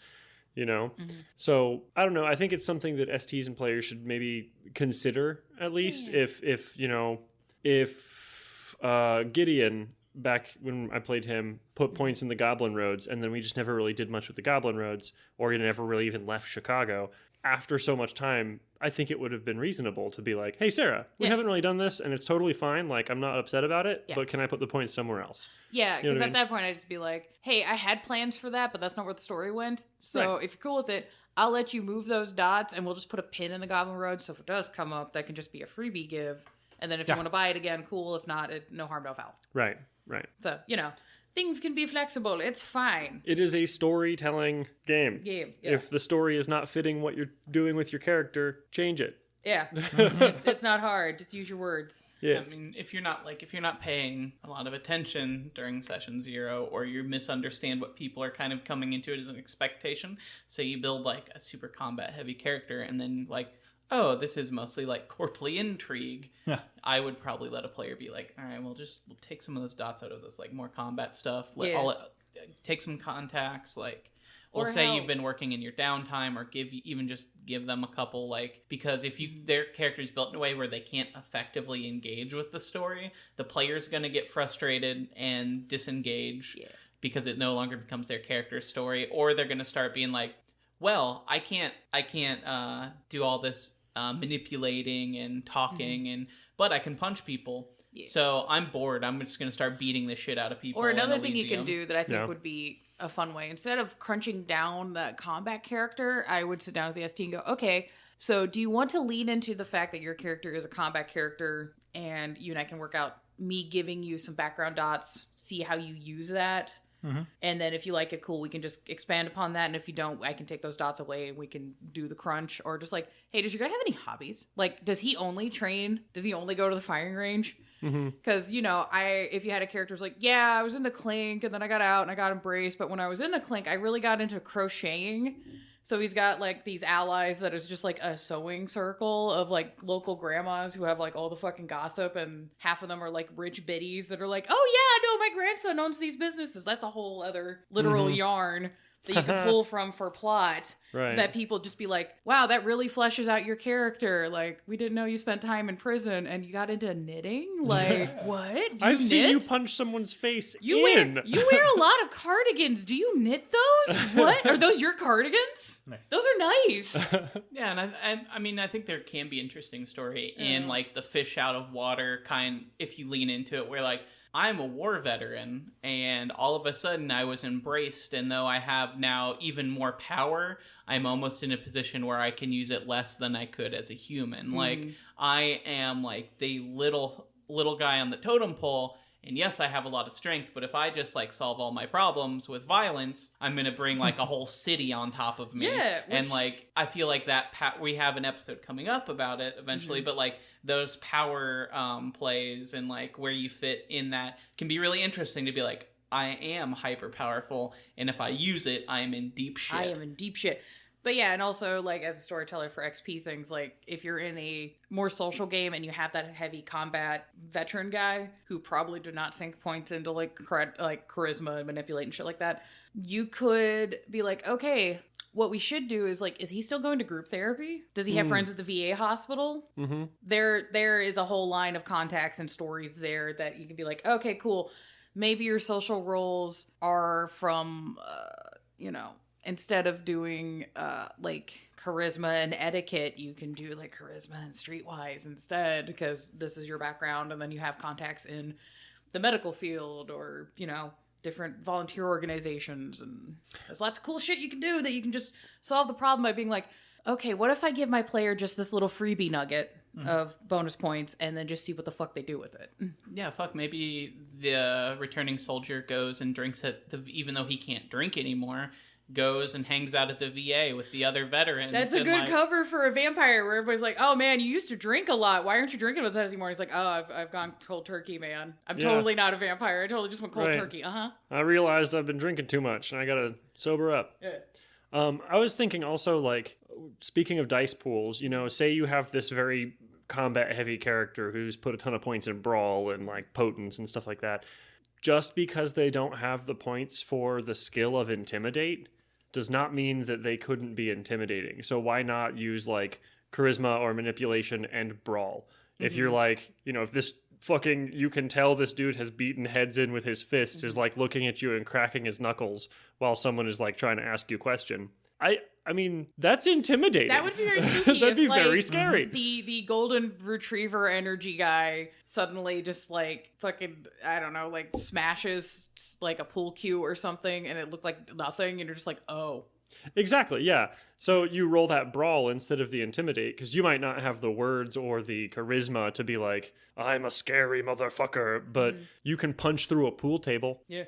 So I don't know. I think it's something that STs and players should maybe consider, at least if Gideon, back when I played him, put points in the Goblin Roads, and then we just never really did much with the Goblin Roads, or he never really even left Chicago. After so much time, I think it would have been reasonable to be like, hey, Sarah, we haven't really done this, and it's totally fine. Like, I'm not upset about it, but can I put the points somewhere else? Yeah, because that point, I'd just be like, hey, I had plans for that, but that's not where the story went. So if you're cool with it, I'll let you move those dots and we'll just put a pin in the Goblin Road. So if it does come up, that can just be a freebie give. And then if you want to buy it again, cool. If not, no harm, no foul. Right. So, things can be flexible. It's fine. It is a storytelling game. Yeah. If the story is not fitting what you're doing with your character, change it. Yeah. It's not hard. Just use your words. Yeah. I mean, if you're not paying a lot of attention during session 0, or you misunderstand what people are kind of coming into it as an expectation, so you build like a super combat heavy character and then like, oh, this is mostly like courtly intrigue. Yeah. I would probably let a player be like, all right, we'll take some of those dots out of this like more combat stuff. Take some contacts, like we'll say you've been working in your downtime, or give them a couple, like, because if their character is built in a way where they can't effectively engage with the story, the player's going to get frustrated and disengage because it no longer becomes their character's story, or they're going to start being like, well, I can't do all this manipulating and talking, but I can punch people. Yeah. So I'm bored. I'm just going to start beating the shit out of people. Or another thing you can do that I think would be a fun way, instead of crunching down the combat character, I would sit down as the ST and go, okay, so do you want to lean into the fact that your character is a combat character, and you and I can work out me giving you some background dots, see how you use that? Mm-hmm. And then if you like it, cool, we can just expand upon that. And if you don't, I can take those dots away and we can do the crunch. Or just like, hey, does your guy have any hobbies? Like, does he only train? Does he only go to the firing range? Because, if you had a character who's like, yeah, I was into Clink and then I got out and I got embraced. But when I was in the Clink, I really got into crocheting. So he's got like these allies that is just like a sewing circle of like local grandmas who have like all the fucking gossip, and half of them are like rich biddies that are like, oh yeah, no, my grandson owns these businesses. That's a whole other literal yarn that you can pull from for plot. Right. That people just be like, wow, that really fleshes out your character. Like, we didn't know you spent time in prison and you got into knitting. Like, what? I've seen you punch someone's face you wear a lot of cardigans. Do you knit those? What? Are those your cardigans? Nice. Those are nice. Yeah, and I mean, I think there can be interesting story in like the fish out of water kind, if you lean into it, where like, I'm a war veteran, and all of a sudden I was embraced, and though I have now even more power, I'm almost in a position where I can use it less than I could as a human. Like, I am like the little guy on the totem pole, and yes, I have a lot of strength, but if I just like solve all my problems with violence, I'm going to bring like a whole city on top of me. Yeah. And like, I feel like that we have an episode coming up about it eventually, but like those power plays and like where you fit in that can be really interesting to be like, I am hyper powerful, and if I use it, I am in deep shit. But yeah, and also, like, as a storyteller for XP things, like, if you're in a more social game and you have that heavy combat veteran guy who probably did not sink points into, like, charisma and manipulate and shit like that, you could be like, okay, what we should do is, like, is he still going to group therapy? Does he have friends at the VA hospital? Mm-hmm. There is a whole line of contacts and stories there that you can be like, okay, cool. Maybe your social roles are from, instead of doing like charisma and etiquette, you can do like charisma and streetwise instead, because this is your background, and then you have contacts in the medical field or different volunteer organizations, and there's lots of cool shit you can do that you can just solve the problem by being like, okay, what if I give my player just this little freebie nugget of bonus points and then just see what the fuck they do with it? Yeah, fuck, maybe the returning soldier goes and drinks even though he can't drink anymore, goes and hangs out at the VA with the other veterans. That's a good cover for a vampire, where everybody's like, oh man, you used to drink a lot. Why aren't you drinking with us anymore? He's like, oh, I've gone cold turkey, man. I'm totally not a vampire. I totally just went cold turkey. I realized I've been drinking too much and I gotta sober up. Yeah. I was thinking also, like, speaking of dice pools, say you have this very combat heavy character who's put a ton of points in brawl and like potence and stuff like that. Just because they don't have the points for the skill of intimidate does not mean that they couldn't be intimidating. So why not use like charisma or manipulation and brawl? If you're like, if this fucking, you can tell this dude has beaten heads in with his fists, is like looking at you and cracking his knuckles while someone is like trying to ask you a question. I mean, that's intimidating. That would be very spooky. That'd be very scary. The golden retriever energy guy suddenly just like fucking, I don't know, like smashes like a pool cue or something, and it looked like nothing, and you're just like, oh, Exactly, yeah. So you roll that brawl instead of the intimidate, because you might not have the words or the charisma to be like, I'm a scary motherfucker, but you can punch through a pool table. Yeah.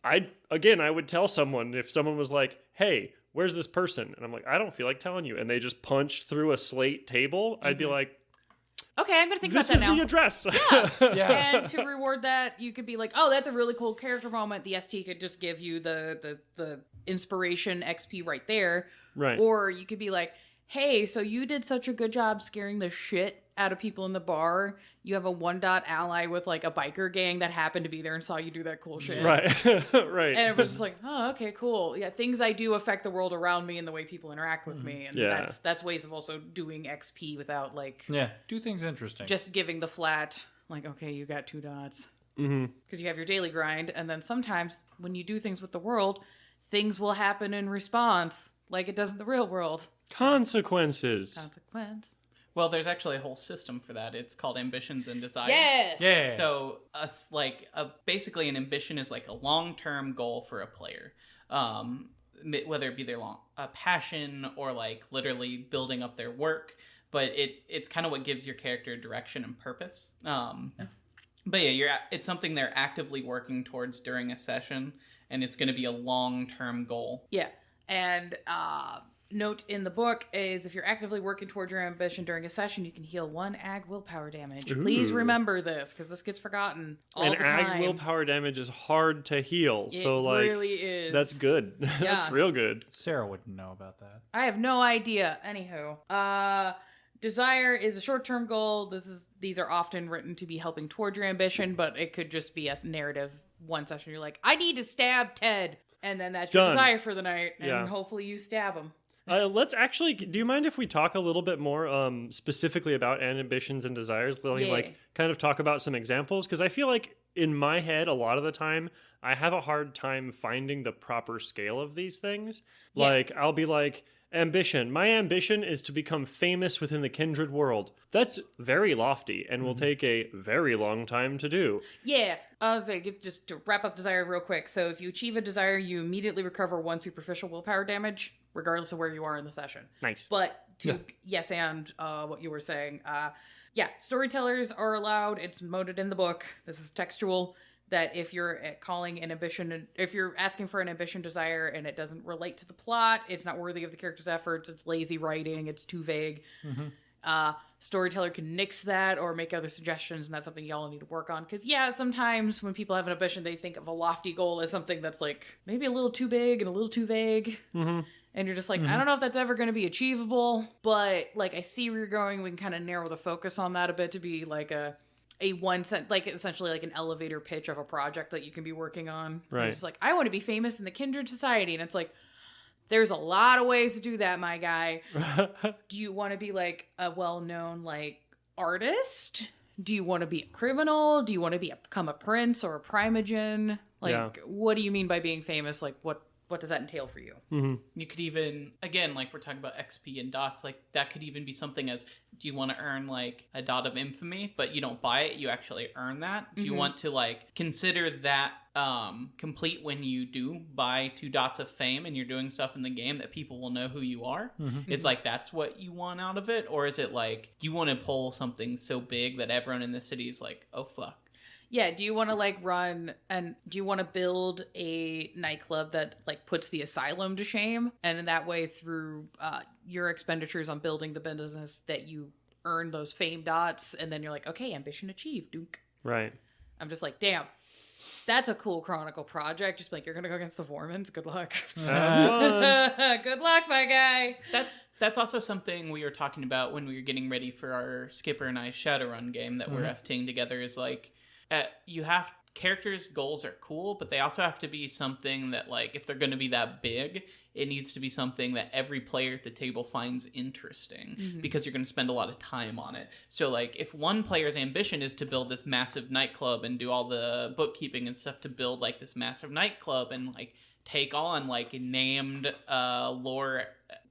I would tell someone if someone was like, hey, where's this person? And I'm like, I don't feel like telling you. And they just punched through a slate table. I'd be like, okay, I'm going to think about this that is now. the address. Yeah. And to reward that, you could be like, oh, that's a really cool character moment. The ST could just give you the inspiration XP right there. Right. Or you could be like, hey, so you did such a good job scaring the shit out of people in the bar. You have a 1-dot ally with like a biker gang that happened to be there and saw you do that cool shit. Right. Right. And it was just like, oh, okay, cool. Yeah, things I do affect the world around me and the way people interact with me. And that's ways of also doing XP without like... Yeah, do things interesting. Just giving the flat, like, okay, you got 2 dots. Mm-hmm. Because you have your daily grind, and then sometimes when you do things with the world, things will happen in response, like it does in the real world. Consequences. Well, there's actually a whole system for that. It's called ambitions and desires. Yes. Yeah. So, basically, an ambition is like a long-term goal for a player, whether it be their passion or like literally building up their work. But it's kind of what gives your character direction and purpose. But yeah, it's something they're actively working towards during a session, and it's going to be a long-term goal. Yeah, and note in the book is if you're actively working towards your ambition during a session, you can heal 1 ag willpower damage. Ooh. Please remember this, because this gets forgotten all the time. Ag willpower damage is hard to heal, so like really is. that's good. That's real good. Sarah wouldn't know about that. I have no idea. Anywho, desire is a short-term goal. These are often written to be helping toward your ambition, but it could just be a narrative. One session, you're like, I need to stab Ted, and then that's your Done. desire for the night, and hopefully you stab him. Let's actually, do you mind if we talk a little bit more specifically about ambitions and desires? Like kind of talk about some examples? Because I feel like in my head, a lot of the time, I have a hard time finding the proper scale of these things. Yeah. Like, I'll be like, ambition. My ambition is to become famous within the kindred world. That's very lofty and will take a very long time to do. Yeah, just to wrap up desire real quick. So if you achieve a desire, you immediately recover 1 superficial willpower damage, regardless of where you are in the session. Nice. But what you were saying, storytellers are allowed. It's noted in the book. This is textual. That if you're calling an ambition, if you're asking for an ambition desire and it doesn't relate to the plot, it's not worthy of the character's efforts, it's lazy writing, it's too vague. Storyteller can nix that or make other suggestions, and that's something y'all need to work on. Because, sometimes when people have an ambition, they think of a lofty goal as something that's, like, maybe a little too big and a little too vague. And you're just like, I don't know if that's ever going to be achievable, but, like, I see where you're going. We can kind of narrow the focus on that a bit to be, like, a 1 cent, like essentially like an elevator pitch of a project that you can be working on. Right. It's like, I want to be famous in the kindred society. And it's like, there's a lot of ways to do that, my guy. Do you want to be like a well-known like artist? Do you want to be a criminal? Do you want to become a prince or a primogen? Like, what do you mean by being famous? Like, what does that entail for you? You could even, again, like we're talking about XP and dots, like that could even be something as, do you want to earn like a dot of infamy, but you don't buy it, you actually earn that? Do you want to like consider that complete when you do buy 2 dots of fame and you're doing stuff in the game that people will know who you are? It's like, that's what you want out of it? Or is it like, do you want to pull something so big that everyone in the city is like, oh fuck? Yeah, do you want to like run and do you want to build a nightclub that like puts the asylum to shame? And in that way, through your expenditures on building the business, that you earn those fame dots, and then you're like, okay, ambition achieved, dunk. Right. I'm just like, damn, that's a cool Chronicle project. Just like, you're gonna go against the Vormans. Good luck. Good luck, my guy. That's also something we were talking about when we were getting ready for our Skipper and I Shadowrun game that we're STing together. Is like, you have characters' goals are cool, but they also have to be something that, like, if they're going to be that big, it needs to be something that every player at the table finds interesting because you're going to spend a lot of time on it. So, like, if one player's ambition is to build this massive nightclub and do all the bookkeeping and stuff to build, like, this massive nightclub and, like, take on, like, named lore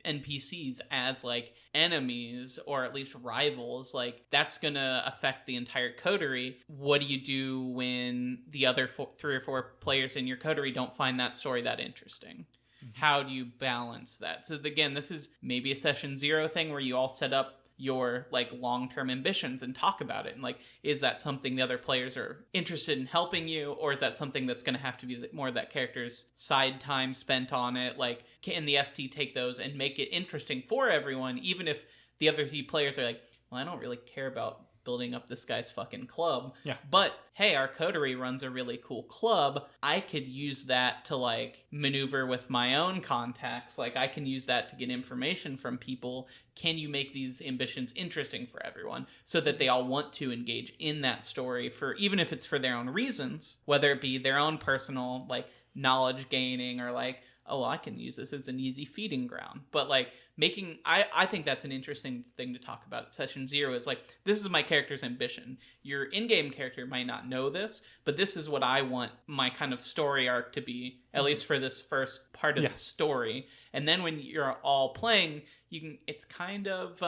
NPCs as like enemies or at least rivals, like that's gonna affect the entire coterie. What do you do when the other 3 or 4 players in your coterie don't find that story that interesting? how do you balance that? So again, this is maybe a session 0 thing where you all set up your like long-term ambitions and talk about it, and like, is that something the other players are interested in helping you, or is that something that's going to have to be more that character's side time spent on it? Like, can the ST take those and make it interesting for everyone, even if the other 3 players are like, well, I don't really care about building up this guy's fucking club. Yeah. But hey, our coterie runs a really cool club. I could use that to like maneuver with my own contacts. Like, I can use that to get information from people. Can you make these ambitions interesting for everyone so that they all want to engage in that story, for even if it's for their own reasons, whether it be their own personal like knowledge gaining, or like, oh, well, I can use this as an easy feeding ground. But like making, I think that's an interesting thing to talk about at session 0, is like, this is my character's ambition. Your in-game character might not know this, but this is what I want my kind of story arc to be, at least for this first part of the story. And then when you're all playing, you can, it's kind of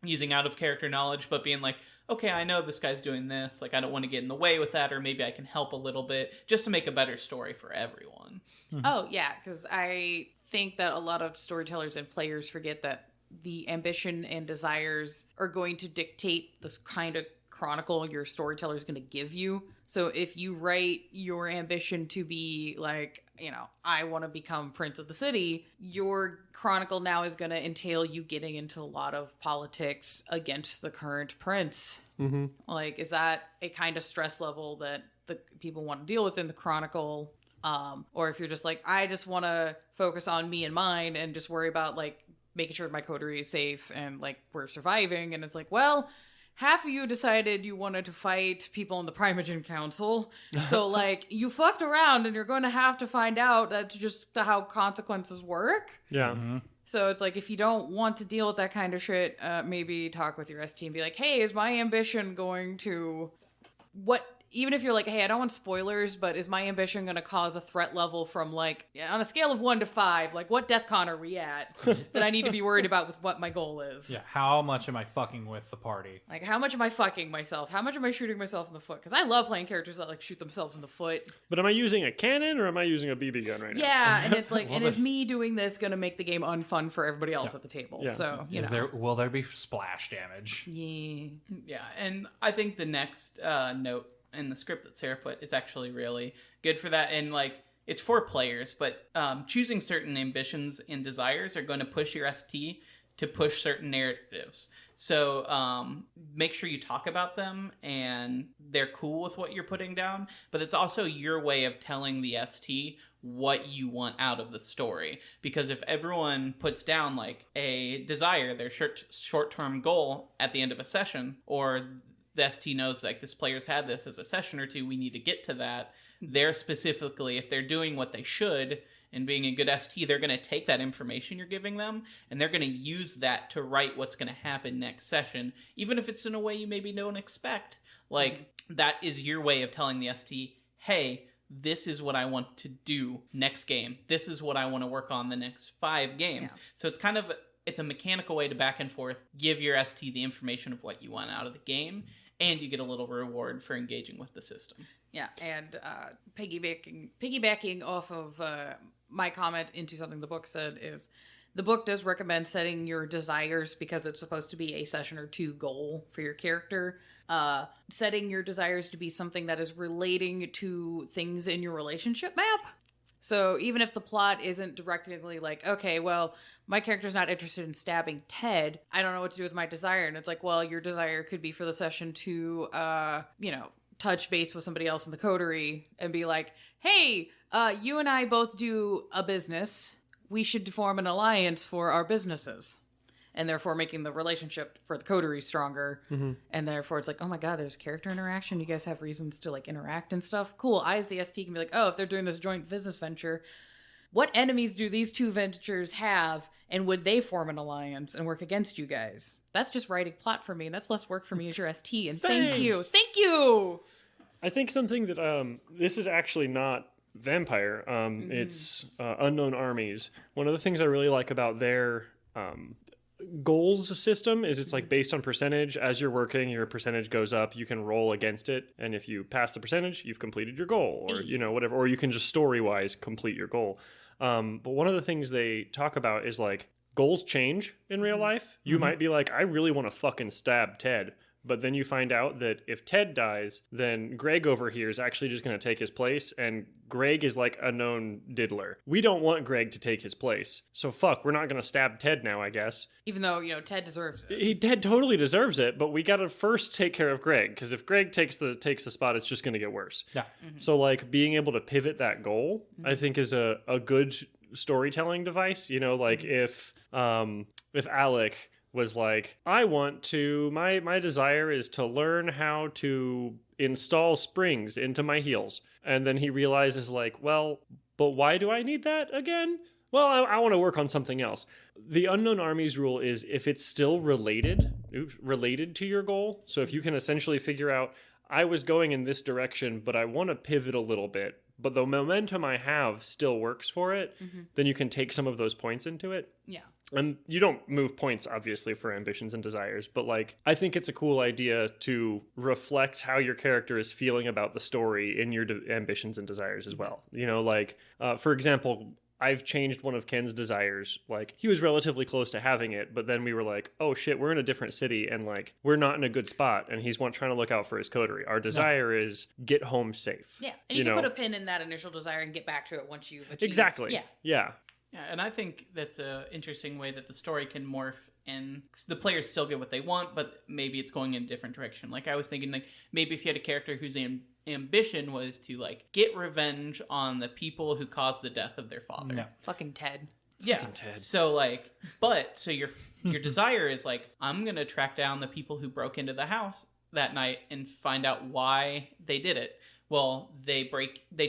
using out of character knowledge, but being like, okay, I know this guy's doing this, like, I don't want to get in the way with that, or maybe I can help a little bit just to make a better story for everyone. Oh, yeah, because I think that a lot of storytellers and players forget that the ambition and desires are going to dictate this kind of chronicle your storyteller is going to give you. So if you write your ambition to be like, you know, I want to become prince of the city, your chronicle now is going to entail you getting into a lot of politics against the current prince. Mm-hmm. Like, is that a kind of stress level that the people want to deal with in the chronicle? Or if you're just like, I just want to focus on me and mine and just worry about like making sure my coterie is safe and like we're surviving. And it's like, well, half of you decided you wanted to fight people in the Primogen Council. So like you fucked around and you're going to have to find out that's just how consequences work. Yeah. Mm-hmm. So it's like, if you don't want to deal with that kind of shit, maybe talk with your ST and be like, hey, is my ambition going to even if you're like, hey, I don't want spoilers, but is my ambition going to cause a threat level from like, on a scale of 1 to 5, like what DEF CON are we at that I need to be worried about with what my goal is? Yeah, how much am I fucking with the party? Like, how much am I fucking myself? How much am I shooting myself in the foot? Because I love playing characters that like shoot themselves in the foot. But am I using a cannon or am I using a BB gun right now? Yeah, and it's like, and is me doing this going to make the game unfun for everybody else at the table? Yeah. So, you know. Will there be splash damage? Yeah. Yeah, and I think the next note in the script that Sarah put is actually really good for that. And like, it's for players, but choosing certain ambitions and desires are going to push your ST to push certain narratives. So make sure you talk about them and they're cool with what you're putting down, but it's also your way of telling the ST what you want out of the story. Because if everyone puts down like a desire, their short-term goal at the end of a session, or the ST knows like this player's had this as a session or two, we need to get to that. They're specifically, if they're doing what they should and being a good ST, they're going to take that information you're giving them and they're going to use that to write what's going to happen next session, even if it's in a way you maybe don't expect. Like, that is your way of telling the ST, hey, this is what I want to do next game. This is what I want to work on the next 5 games. Yeah. So it's kind of, it's a mechanical way to back and forth, give your ST the information of what you want out of the game, and you get a little reward for engaging with the system. Yeah, and piggybacking off of my comment into something the book said is, the book does recommend setting your desires because it's supposed to be a session or 2 goal for your character. Setting your desires to be something that is relating to things in your relationship map. So even if the plot isn't directly like, okay, well, my character's not interested in stabbing Ted, I don't know what to do with my desire. And it's like, well, your desire could be for the session to, touch base with somebody else in the coterie and be like, hey, you and I both do a business. We should form an alliance for our businesses. And therefore making the relationship for the coterie stronger. Mm-hmm. And therefore it's like, oh my God, there's character interaction. You guys have reasons to like interact and stuff. Cool. I as the ST can be like, oh, if they're doing this joint business venture, what enemies do these 2 ventures have? And would they form an alliance and work against you guys? That's just writing plot for me. And that's less work for me as your ST. And thank you. Thank you. I think something that, this is actually not Vampire. It's Unknown Armies. One of the things I really like about their goals system is it's like based on percentage. As you're working, your percentage goes up. You can roll against it, and if you pass the percentage, you've completed your goal, or whatever. Or you can just story-wise complete your goal. But one of the things they talk about is like goals change in real life. You might be like, I really want to fucking stab Ted. But then you find out that if Ted dies, then Greg over here is actually just going to take his place. And Greg is like a known diddler. We don't want Greg to take his place. So fuck, we're not going to stab Ted now, I guess. Even though, Ted deserves it. Ted totally deserves it, but we got to first take care of Greg. Because if Greg takes the spot, it's just going to get worse. Yeah. So like being able to pivot that goal, I think is a good storytelling device. Like if Alec was like, I want to, my desire is to learn how to install springs into my heels. And then he realizes like, well, but why do I need that again? Well, I want to work on something else. The unknown armies rule is if it's still related to your goal. So if you can essentially figure out, I was going in this direction, but I want to pivot a little bit, but the momentum I have still works for it, then you can take some of those points into it. Yeah. And you don't move points, obviously, for ambitions and desires, but like, I think it's a cool idea to reflect how your character is feeling about the story in your ambitions and desires as well. For example, I've changed one of Ken's desires. Like, he was relatively close to having it, but then we were like, oh shit, we're in a different city and like, we're not in a good spot. And he's trying to look out for his coterie. Our desire is get home safe. Yeah. And you can put a pin in that initial desire and get back to it once you've achieved. Exactly. Yeah. Yeah. Yeah, and I think that's an interesting way that the story can morph, and the players still get what they want, but maybe it's going in a different direction. Like, I was thinking, like, maybe if you had a character whose ambition was to, like, get revenge on the people who caused the death of their father. Yeah. Fucking Ted. Yeah. Fucking Ted. So, like, so your desire is, like, I'm going to track down the people who broke into the house that night and find out why they did it. Well, they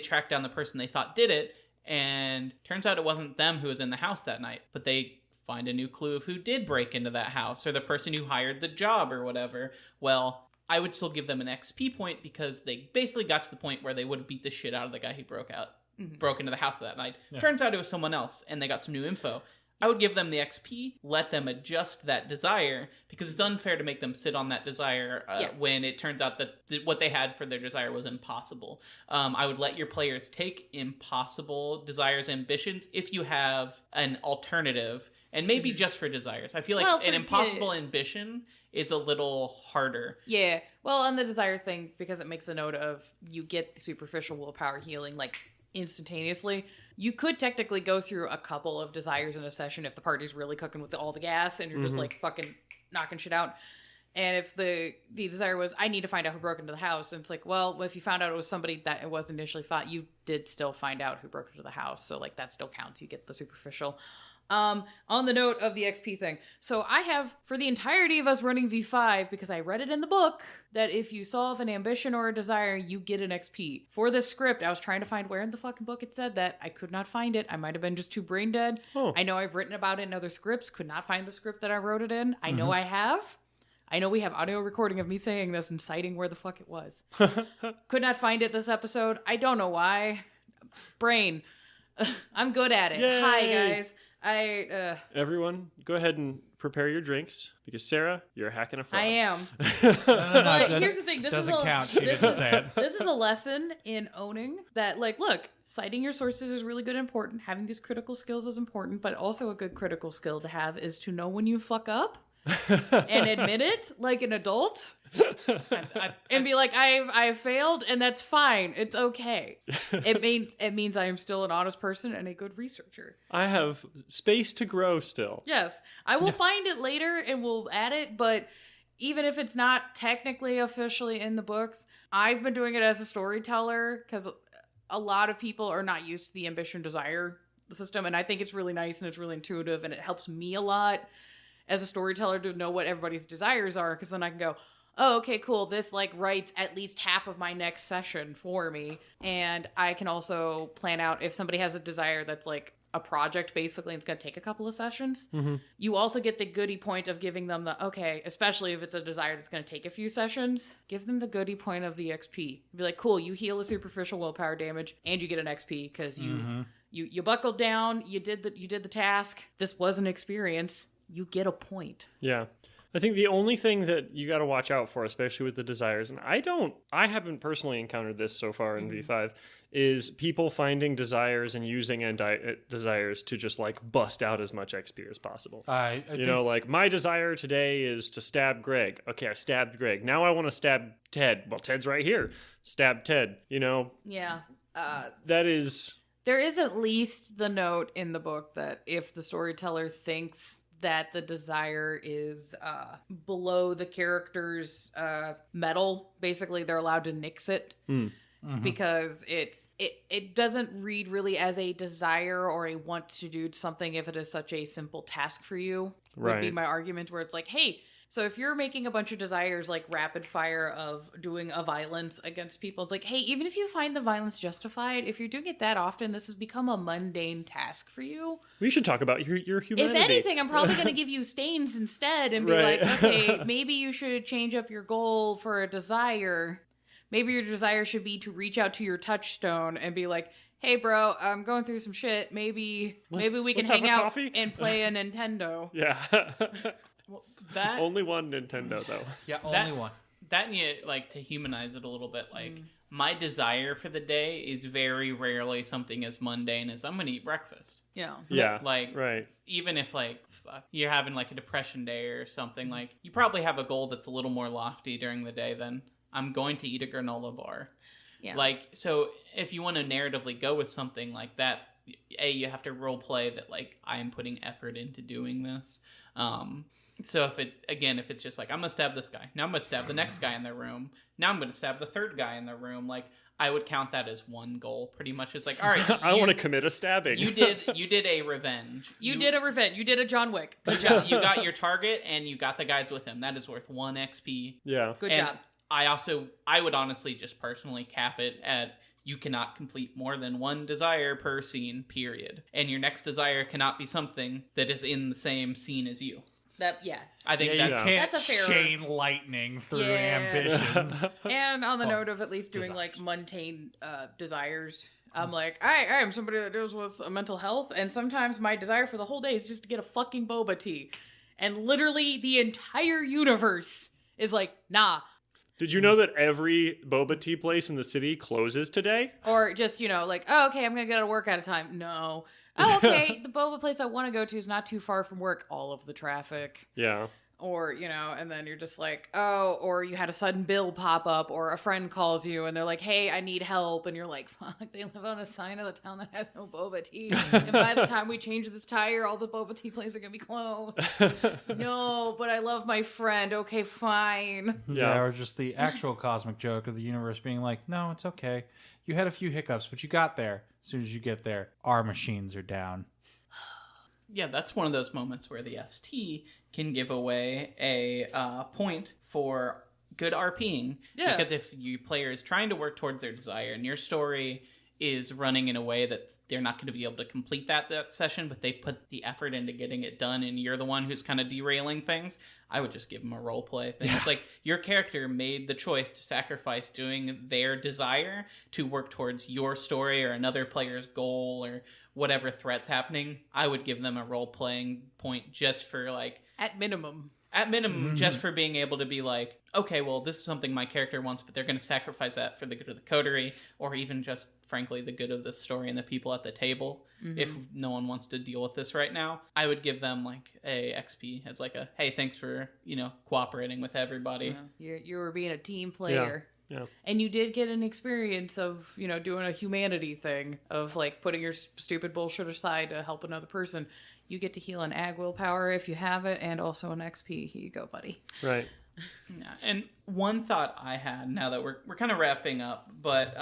track down the person they thought did it, and turns out it wasn't them who was in the house that night, but they find a new clue of who did break into that house, or the person who hired the job or whatever. Well, I would still give them an XP point because they basically got to the point where they would have beat the shit out of the guy who broke into the house that night. Yeah. Turns out it was someone else, and they got some new info. I would give them the XP, let them adjust that desire, because it's unfair to make them sit on that desire when it turns out that what they had for their desire was impossible. I would let your players take impossible desires, ambitions, if you have an alternative, and maybe just for desires. I feel like an impossible ambition is a little harder. Yeah. Well, on the desire thing, because it makes a note of you get the superficial willpower healing, like, instantaneously. You could technically go through a couple of desires in a session if the party's really cooking with all the gas and you're just like fucking knocking shit out. And if the desire was, I need to find out who broke into the house, and it's like, well, if you found out it was somebody that it was initially thought, you did still find out who broke into the house. So like that still counts. You get the superficial. On the note of the XP thing. So I have, for the entirety of us running V5, because I read it in the book, that if you solve an ambition or a desire, you get an XP. For this script, I was trying to find where in the fucking book it said that. I could not find it. I might have been just too brain dead. Oh. I know I've written about it in other scripts. Could not find the script that I wrote it in. I know I have. I know we have audio recording of me saying this and citing where the fuck it was. Could not find it this episode. I don't know why. Brain. I'm good at it. Yay. Hi, guys. Everyone, go ahead and prepare your drinks, because Sarah, you're hacking a frog. I am. No, here's the thing. This doesn't is count. She didn't say it. This is a lesson in owning that, like, look, citing your sources is really good and important. Having these critical skills is important, but also a good critical skill to have is to know when you fuck up and admit it like an adult. And be like, I've failed, and that's fine. It's okay. It means I am still an honest person and a good researcher. I have space to grow still. Yes. I will find it later and we'll add it, but even if it's not technically officially in the books, I've been doing it as a storyteller because a lot of people are not used to the ambition desire system, and I think it's really nice and it's really intuitive, and it helps me a lot as a storyteller to know what everybody's desires are, because then I can go, oh, okay, cool. This like writes at least half of my next session for me. And I can also plan out if somebody has a desire that's like a project basically, and it's going to take a couple of sessions. You also get the goodie point of giving them the, okay, especially if it's a desire that's going to take a few sessions, give them the goodie point of the XP. Be like, cool, you heal the superficial willpower damage and you get an XP because you buckled down, you did the task. This was an experience. You get a point. Yeah. I think the only thing that you got to watch out for, especially with the desires, and I haven't personally encountered this so far in V5, is people finding desires and using desires to just like bust out as much XP as possible. I You know, like my desire today is to stab Greg. Okay, I stabbed Greg. Now I want to stab Ted. Well, Ted's right here. Stab Ted. You know, Yeah. that is. There is at least the note in the book that if the storyteller thinks that the desire is below the character's metal, basically they're allowed to nix it. Because it doesn't read really as a desire or a want to do something if it is such a simple task for you. Would be Right. my argument, where it's like, hey, so if you're making a bunch of desires like rapid fire of doing a violence against people, it's like, hey, even if you find the violence justified, if you're doing it that often, this has become a mundane task for you. We should talk about your humanity. If anything, I'm probably going to give you stains instead and be Right. like, okay, maybe you should change up your goal for a desire. Maybe your desire should be to reach out to your touchstone and be like, hey, bro, I'm going through some shit. Maybe we can let's have hang a out coffee?" and play a Nintendo. Yeah. Well, that Only one Nintendo though. Yeah, that- only one. that and you like to humanize it a little bit. Like my desire for the day is very rarely something as mundane as I'm gonna eat breakfast. Yeah. Yeah. Like Right. even if like you're having like a depression day or something, like you probably have a goal that's a little more lofty during the day than I'm going to eat a granola bar. Yeah. Like, so if you want to narratively go with something like that, you have to role play that like I am putting effort into doing this. So if it's just like I'm gonna stab this guy, now I'm gonna stab the next guy in the room, now I'm gonna stab the third guy in the room, like I would count that as one goal pretty much. It's like, all right, I want to commit a stabbing. you did a revenge. You did a revenge. You did a John Wick. Good job. You got your target and you got the guys with him. That is worth 1 XP. Yeah. Good And job. I would honestly just personally cap it at you cannot complete more than one desire per scene, period. And your next desire cannot be something that is in the same scene as you. Yeah. I think Yeah, you that can't That's a fair- chain lightning through Yeah. ambitions. And on the Well, note of at least doing like desires. mundane desires, I'm like, I am somebody that deals with mental health, and sometimes my desire for the whole day is just to get a fucking boba tea. And literally the entire universe is like, nah. Did you know that every boba tea place in the city closes today? Or just, like, oh, okay, I'm going to get out of work at a time. No. Oh, okay, the boba place I want to go to is not too far from work. All of the traffic. Yeah. Or, and then you're just like, oh, or you had a sudden bill pop up, or a friend calls you and they're like, hey, I need help. And you're like, fuck, they live on a sign of the town that has no boba tea. And by the time we change this tire, all the boba tea places are going to be closed. No, but I love my friend. Okay, fine. Yeah, or just the actual cosmic joke of the universe being like, no, it's okay. You had a few hiccups, but you got there. As soon as you get there, our machines are down. Yeah, that's one of those moments where the ST can give away a point for good RPing. Yeah. Because if your player is trying to work towards their desire and your story is running in a way that they're not going to be able to complete that session, but they put the effort into getting it done and you're the one who's kind of derailing things, I would just give them a role play thing. It's like your character made the choice to sacrifice doing their desire to work towards your story or another player's goal or whatever threat's happening. I would give them a role playing point just for like At minimum. just for being able to be like, okay, well, this is something my character wants, but they're going to sacrifice that for the good of the coterie, or even just, frankly, the good of the story and the people at the table. If no one wants to deal with this right now, I would give them like a XP as like a, hey, thanks for, cooperating with everybody. You were being a team player. Yeah. And you did get an experience of, doing a humanity thing of like putting your stupid bullshit aside to help another person. You get to heal an ag willpower if you have it, and also an XP. Here you go, buddy. Right. Yeah. And one thought I had, now that we're kind of wrapping up, but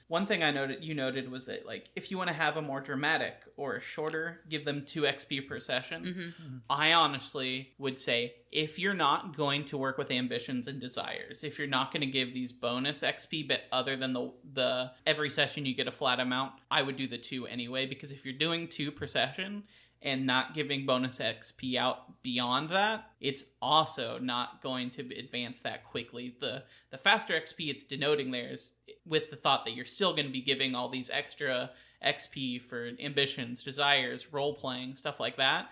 one thing you noted was that like if you want to have a more dramatic or a shorter, give them 2 XP per session. I honestly would say if you're not going to work with ambitions and desires, if you're not going to give these bonus XP, but other than the every session you get a flat amount, I would do the 2 anyway, because if you're doing 2 per session and not giving bonus XP out beyond that, it's also not going to advance that quickly. The faster XP it's denoting there is with the thought that you're still going to be giving all these extra XP for ambitions, desires, role-playing, stuff like that.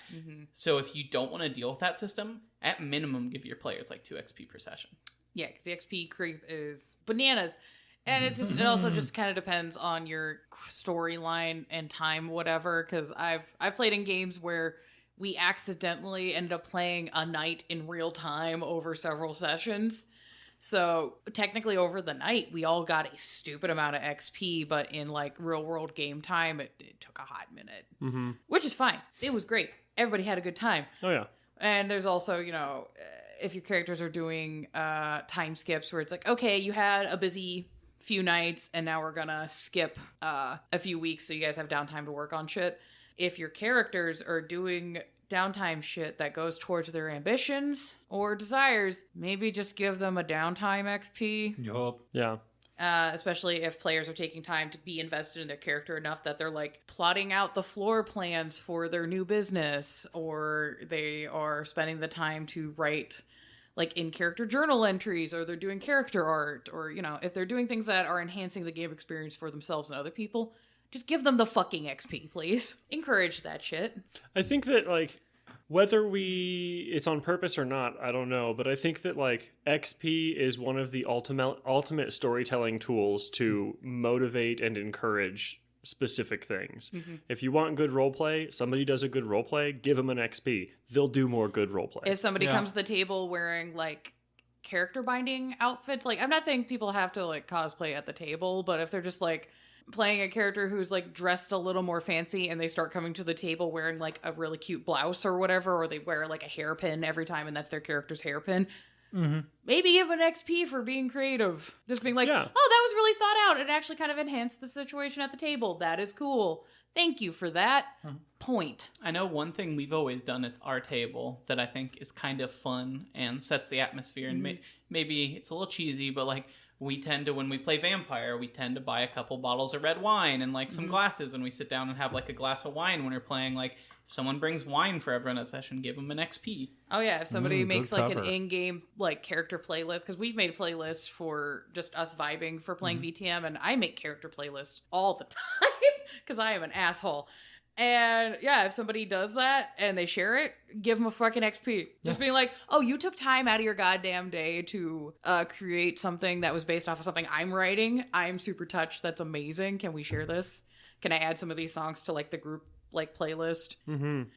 So if you don't want to deal with that system, at minimum give your players like 2 XP per session. Yeah, because the XP creep is bananas. And it also just kind of depends on your storyline and time, whatever. Because I've played in games where we accidentally ended up playing a night in real time over several sessions. So technically over the night, we all got a stupid amount of XP, but in like real world game time, it took a hot minute, which is fine. It was great. Everybody had a good time. Oh, yeah. And there's also, if your characters are doing time skips where it's like, okay, you had a busy few nights and now we're gonna skip a few weeks so you guys have downtime to work on shit. If your characters are doing downtime shit that goes towards their ambitions or desires, maybe just give them a downtime XP. Yup. Yeah. Especially if players are taking time to be invested in their character enough that they're like plotting out the floor plans for their new business, or they are spending the time to write like in-character journal entries, or they're doing character art, or, if they're doing things that are enhancing the game experience for themselves and other people, just give them the fucking XP, please. Encourage that shit. I think that, like, whether it's on purpose or not, I don't know, but I think that, like, XP is one of the ultimate storytelling tools to motivate and encourage specific things. If you want good roleplay, somebody does a good roleplay, give them an XP. They'll do more good roleplay. If somebody comes to the table wearing, like, character binding outfits, like, I'm not saying people have to, like, cosplay at the table, but if they're just, like, playing a character who's like dressed a little more fancy and they start coming to the table wearing like a really cute blouse or whatever, or they wear like a hairpin every time and that's their character's hairpin, maybe give an XP for being creative. Just being like, oh, that was really thought out. It actually kind of enhanced the situation at the table. That is cool. Thank you for that. Point. I know one thing we've always done at our table that I think is kind of fun and sets the atmosphere, and maybe it's a little cheesy, but like, we tend to, when we play Vampire, we tend to buy a couple bottles of red wine and like some glasses, and we sit down and have like a glass of wine when we're playing. Like, if someone brings wine for everyone at session, give them an XP. Oh yeah, if somebody makes like an in-game like character playlist, because we've made playlists for just us vibing for playing VTM, and I make character playlists all the time because I am an asshole. And yeah, if somebody does that and they share it, give them a fucking XP. Just being like, oh, you took time out of your goddamn day to create something that was based off of something I'm writing. I'm super touched. That's amazing. Can we share this? Can I add some of these songs to like the group like playlist?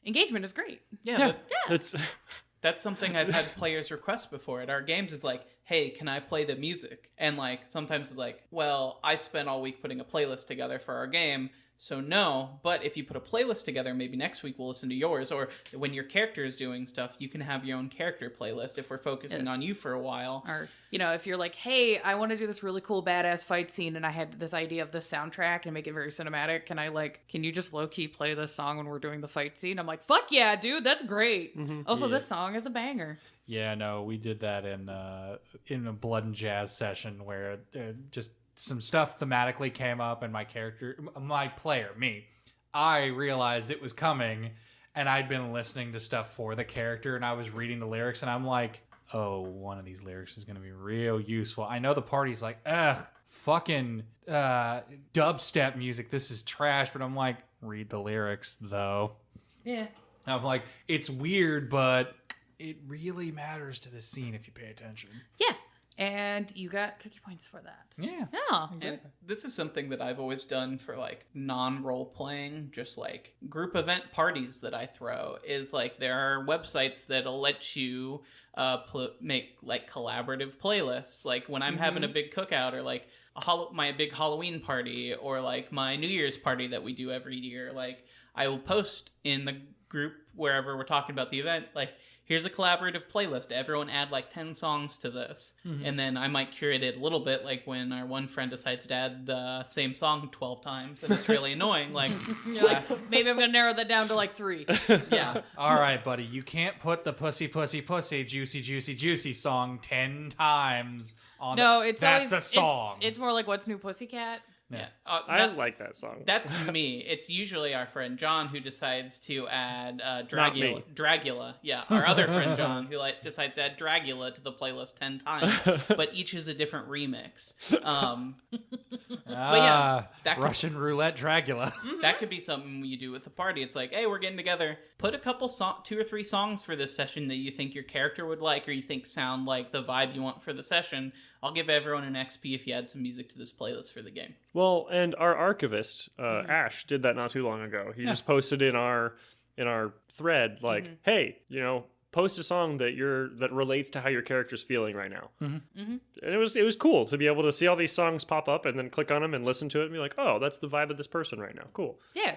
Engagement is great. Yeah. That's something I've had players request before at our games. Is like, hey, can I play the music? And like, sometimes it's like, well, I spent all week putting a playlist together for our game, so no, but if you put a playlist together, maybe next week we'll listen to yours. Or when your character is doing stuff, you can have your own character playlist if we're focusing on you for a while. Or, if you're like, hey, I want to do this really cool badass fight scene and I had this idea of this soundtrack and make it very cinematic. Can you just low-key play this song when we're doing the fight scene? I'm like, fuck yeah, dude, that's great. Also, this song is a banger. Yeah, no, we did that in a Blood and Jazz session where just some stuff thematically came up, and my player, I realized it was coming, and I'd been listening to stuff for the character, and I was reading the lyrics, and I'm like, oh, one of these lyrics is going to be real useful. I know the party's like, ugh, fucking dubstep music, this is trash, but I'm like, read the lyrics, though. Yeah. I'm like, it's weird, but it really matters to the scene if you pay attention. Yeah. And you got cookie points for that. Yeah. Exactly. And this is something that I've always done for like non-role playing, just like group event parties that I throw, is like there are websites that'll let you make like collaborative playlists. Like when I'm having a big cookout, or like my big Halloween party, or like my New Year's party that we do every year, like I will post in the group wherever we're talking about the event, like, here's a collaborative playlist. Everyone add like 10 songs to this. And then I might curate it a little bit, like when our one friend decides to add the same song 12 times, and it's really annoying. Like, maybe I'm going to narrow that down to like 3. Yeah. All right, buddy. You can't put the pussy, pussy, pussy, juicy, juicy, juicy song 10 times on No, it's that's always, a song. It's more like What's New Pussycat? Yeah. I like that song. That's me. It's usually our friend John who decides to add Not me. Dragula. Yeah, our other friend John who decides to add Dragula to the playlist 10 times, but each is a different remix. But yeah, Russian roulette Dragula. that could be something you do with the party. It's like, hey, we're getting together. Put a couple 2 or 3 songs for this session that you think your character would like, or you think sound like the vibe you want for the session. I'll give everyone an XP if you add some music to this playlist for the game. Well, and our archivist, Ash, did that not too long ago. He just posted in our thread, like, hey, post a song that relates to how your character's feeling right now. And it was cool to be able to see all these songs pop up and then click on them and listen to it and be like, oh, that's the vibe of this person right now. Cool. Yeah.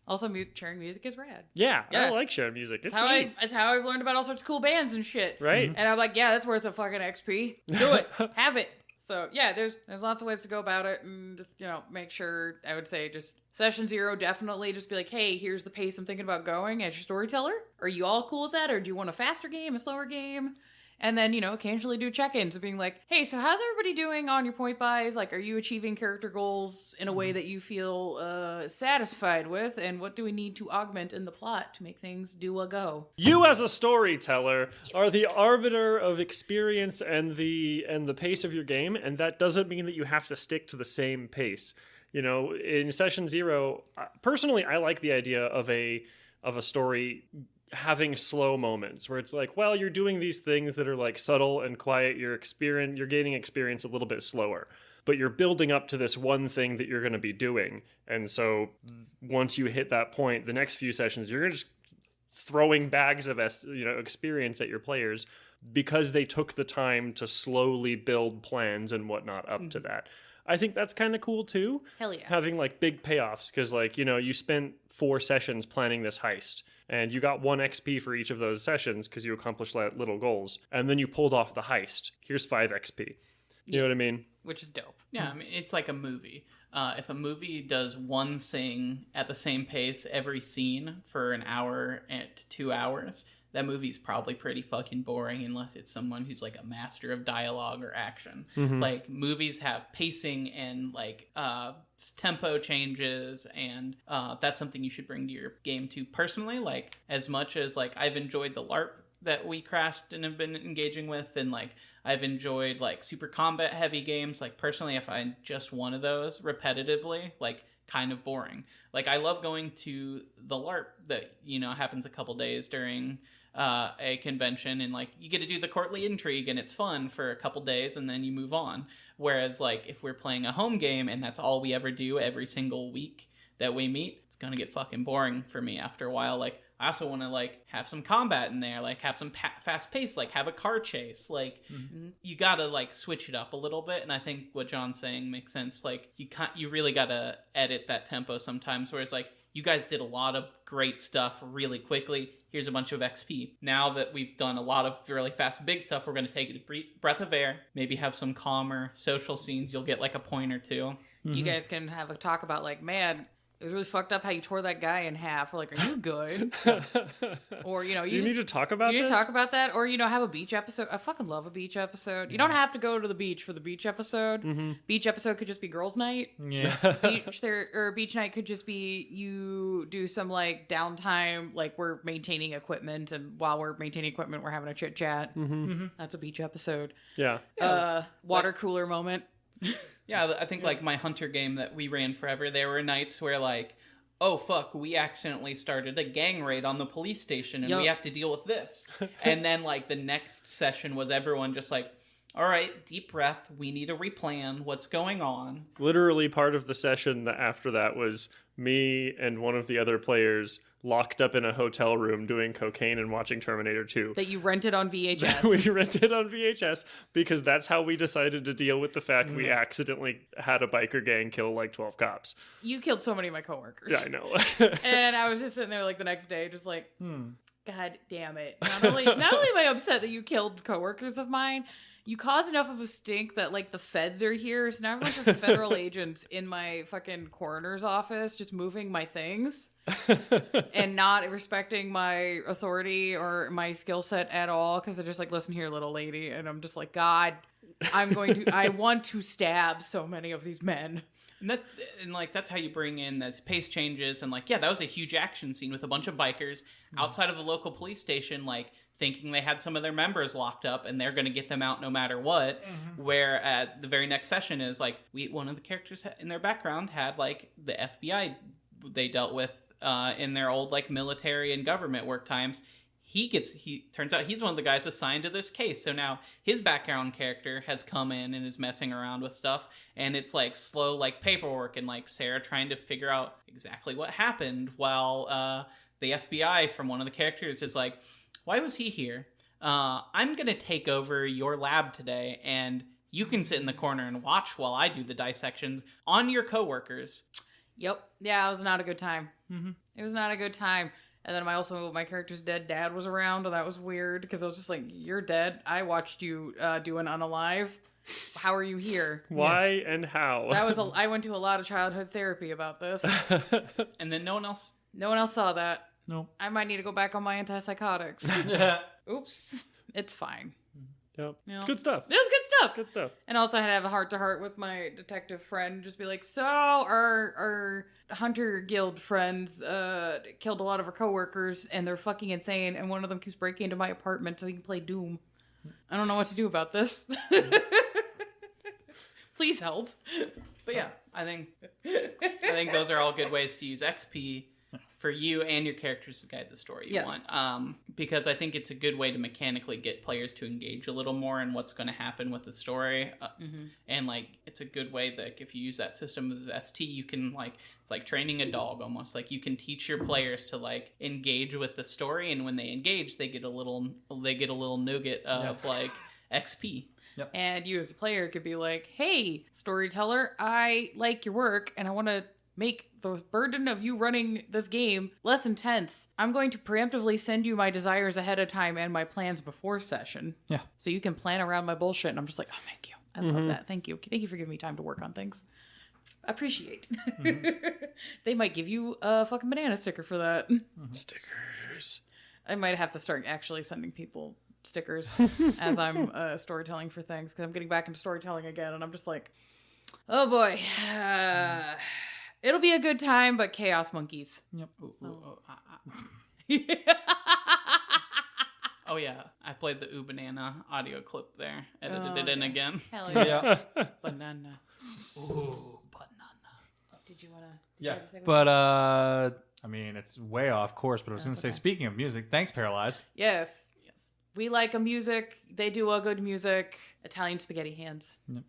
Also, sharing music is rad. Yeah, I like sharing music. It's how I've learned about all sorts of cool bands and shit. Right. And I'm like, yeah, that's worth a fucking XP. Do it. Have it. So, yeah, there's lots of ways to go about it. And just, make sure, I would say, just session 0, definitely just be like, hey, here's the pace I'm thinking about going as your storyteller. Are you all cool with that? Or do you want a faster game, a slower game? And then, occasionally do check-ins of being like, hey, so how's everybody doing on your point buys? Like, are you achieving character goals in a way that you feel satisfied with? And what do we need to augment in the plot to make things do a go? You as a storyteller are the arbiter of experience and the pace of your game, and that doesn't mean that you have to stick to the same pace. In session 0, personally, I like the idea of a story having slow moments where it's like, well, you're doing these things that are like subtle and quiet. You're gaining experience a little bit slower, but you're building up to this one thing that you're going to be doing. And so once you hit that point, the next few sessions, you're just throwing bags of experience at your players because they took the time to slowly build plans and whatnot up to that. I think that's kind of cool too. Hell yeah. Having like big payoffs because you spent 4 sessions planning this heist and you got 1 XP for each of those sessions because you accomplished little goals. And then you pulled off the heist. Here's 5 XP. You know what I mean? Which is dope. Yeah, I mean, it's like a movie. If a movie does one thing at the same pace every scene for an hour and 2 hours, that movie's probably pretty fucking boring unless it's someone who's like a master of dialogue or action. Like movies have pacing and like tempo changes, and that's something you should bring to your game too. Personally, like as much as like I've enjoyed the LARP that we crashed and have been engaging with, and like I've enjoyed like super combat heavy games, like personally I find just one of those repetitively like kind of boring. Like I love going to the LARP that happens a couple days during a convention, and like you get to do the courtly intrigue and it's fun for a couple days and then you move on. Whereas like if we're playing a home game and that's all we ever do every single week that we meet, it's gonna get fucking boring for me after a while. Like I also want to like have some combat in there, like have some fast pace, like have a car chase. Like you gotta like switch it up a little bit, and I think what John's saying makes sense. Like you really gotta edit that tempo sometimes, where it's like you guys did a lot of great stuff really quickly. Here's a bunch of XP. Now that we've done a lot of really fast big stuff, we're going to take a breath of air, maybe have some calmer social scenes. You'll get like a point or two. You guys can have a talk about like, man, it was really fucked up how you tore that guy in half. Or like, are you good? Or, do you need to talk about this? Do you talk about that? Or, have a beach episode. I fucking love a beach episode. You don't have to go to the beach for the beach episode. Beach episode could just be girls' night. Yeah. Beach night could just be you do some like downtime, like we're maintaining equipment, and while we're maintaining equipment, we're having a chit chat. That's a beach episode. Yeah. Water cooler moment. Yeah, I think like my hunter game that we ran forever, there were nights where like, oh fuck, we accidentally started a gang raid on the police station and we have to deal with this. And then like the next session was everyone just like, all right, deep breath, we need to replan what's going on. Literally part of the session after that was me and one of the other players locked up in a hotel room doing cocaine and watching Terminator 2. That you rented on VHS. We rented on VHS because that's how we decided to deal with the fact we accidentally had a biker gang kill like 12 cops. You killed so many of my coworkers. Yeah, I know. And I was just sitting there like the next day just like, God damn it. Not only am I upset that you killed coworkers of mine, you caused enough of a stink that, like, the feds are here. So now I have a bunch of federal agents in my fucking coroner's office just moving my things and not respecting my authority or my skill set at all because they're just like, listen here, little lady. And I'm just like, God I want to stab so many of these men. And like that's how you bring in those pace changes and like, yeah, that was a huge action scene with a bunch of bikers outside of the local police station, like thinking they had some of their members locked up and they're going to get them out no matter what. Whereas the very next session is like, one of the characters in their background had like the FBI they dealt with in their old like military and government work times. He turns out he's one of the guys assigned to this case. So now his background character has come in and is messing around with stuff. And it's like slow, like paperwork and like Sarah trying to figure out exactly what happened while the FBI from one of the characters is like, why was he here? I'm going to take over your lab today and you can sit in the corner and watch while I do the dissections on your coworkers. Yep. Yeah, it was not a good time. It was not a good time. And then my character's dead dad was around, and that was weird because I was just like, "You're dead. I watched you do an unalive. How are you here? Why and how?" I went to a lot of childhood therapy about this. And then no one else saw that. Nope. I might need to go back on my antipsychotics. Oops. It's fine. Yep. Yeah. It's good stuff. It was good stuff. Good stuff. And also I had to have a heart-to-heart with my detective friend. Just be like, so our Hunter Guild friends killed a lot of our coworkers, and they're fucking insane, and one of them keeps breaking into my apartment so he can play Doom. I don't know what to do about this. Please help. But yeah, I think those are all good ways to use XP for you and your characters to guide the story you want. Because I think it's a good way to mechanically get players to engage a little more in what's going to happen with the story. And like, it's a good way that if you use that system of ST, you can like, it's like training a dog almost. Like you can teach your players to like engage with the story. And when they engage, they get a little nugget of like XP. Yep. And you as a player could be like, hey, storyteller, I like your work and I want to make the burden of you running this game less intense. I'm going to preemptively send you my desires ahead of time and my plans before session. Yeah. So you can plan around my bullshit. And I'm just like, oh, thank you. I love that. Thank you. Thank you for giving me time to work on things. Appreciate. They might give you a fucking banana sticker for that. Stickers. I might have to start actually sending people stickers as I'm storytelling for things, because I'm getting back into storytelling again, and I'm just like, oh boy. It'll be a good time, but chaos monkeys. Yep. Oh yeah, I played the Banana audio clip there. Edited it in again. Hell yeah. Yeah. Banana. Ooh, banana. Did you want to? Yeah. But I mean, it's way off course. But I was going to say, okay. speaking of music, thanks, Paralyzed. Yes. We like a music. They do a good music. Italian spaghetti hands. Yep.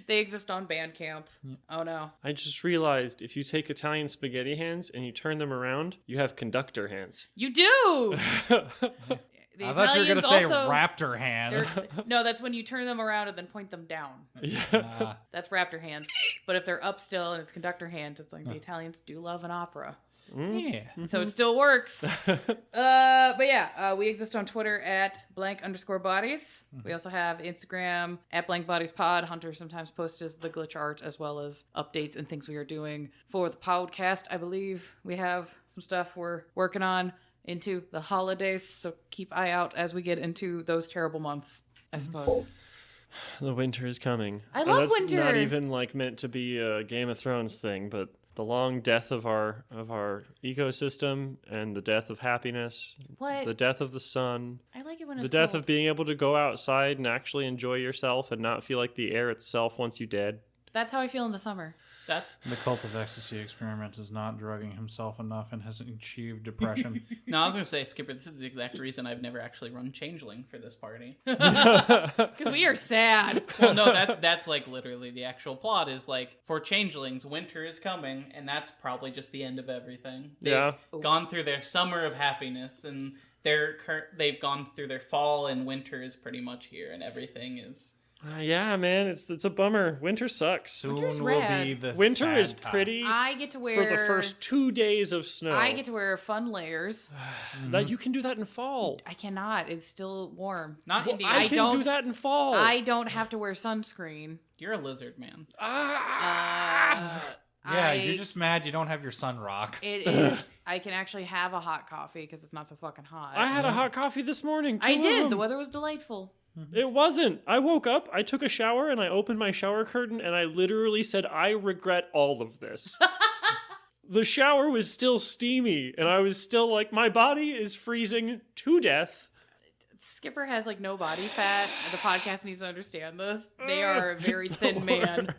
They exist on Bandcamp. Oh no. I just realized if you take Italian spaghetti hands and you turn them around, you have conductor hands. You do. I thought you were going to say raptor hands. No, that's when you turn them around and then point them down. Yeah. That's raptor hands. But if they're up still and it's conductor hands, it's like the Italians do love an opera. Yeah. So it still works. But yeah, we exist on Twitter at @blank_bodies. We also have Instagram at @blankbodiespod. Hunter sometimes posts the glitch art as well as updates and things we are doing for the podcast. I believe we have some stuff we're working on into the holidays, so keep eye out as we get into those terrible months, I suppose. The winter is coming. I love that's winter. Not even like meant to be a Game of Thrones thing, but the long death of our ecosystem and the death of happiness. What? The death of the sun. I like it when The it's death cold. of being able to go outside and actually enjoy yourself and not feel like the air itself wants you dead. That's how I feel in the summer. That The Cult of Ecstasy experiment is not drugging himself enough and hasn't achieved depression. No, I was gonna say, Skipper, this is the exact reason I've never actually run Changeling for this party. Because we are sad. Well, no, that's like literally the actual plot is like, for Changelings, winter is coming, and that's probably just the end of everything. They've gone through their summer of happiness, and they've gone through their fall, and winter is pretty much here, and everything is... Yeah, man, it's a bummer. Winter sucks. Soon Winter's will rad. be the Winter sad is time. pretty I get to wear... for the first 2 days of snow. I get to wear fun layers. Now you can do that in fall. I cannot. It's still warm. Not Well, Indiana. I can don't- do that in fall. I don't have to wear sunscreen. You're a lizard, man. Yeah, you're just mad you don't have your sun rock. It is. I can actually have a hot coffee because it's not so fucking hot. I had a hot coffee this morning. I two of did. them. The weather was delightful. It wasn't. I woke up, I took a shower, and I opened my shower curtain, and I literally said, I regret all of this. The shower was still steamy, and I was still like, my body is freezing to death. Skipper has like no body fat. The podcast needs to understand this. They are a very thin man.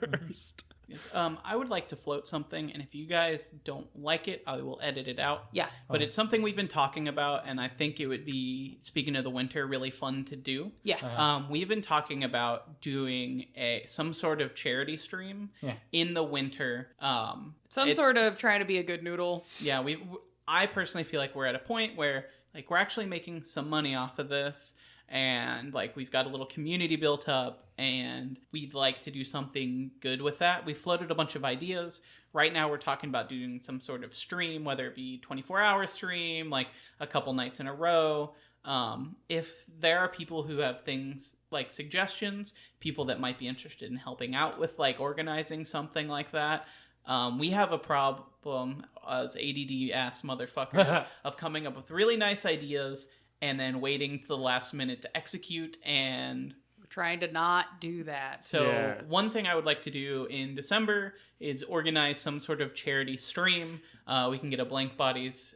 Yes, I would like to float something, and if you guys don't like it, I will edit it out. Yeah. But it's something we've been talking about, and I think it would be, speaking of the winter, really fun to do. Yeah. We've been talking about doing some sort of charity stream in the winter. Some sort of trying to be a good noodle. Yeah, I personally feel like we're at a point where like we're actually making some money off of this. And like we've got a little community built up, and we'd like to do something good with that. We floated a bunch of ideas. Right now we're talking about doing some sort of stream, whether it be 24-hour stream, like a couple nights in a row. If there are people who have things like suggestions, people that might be interested in helping out with like organizing something like that. We have a problem as ADD-ass motherfuckers of coming up with really nice ideas and then waiting to the last minute to execute, and We're trying to not do that. so one thing I would like to do in December is organize some sort of charity stream. We can get a Blank Bodies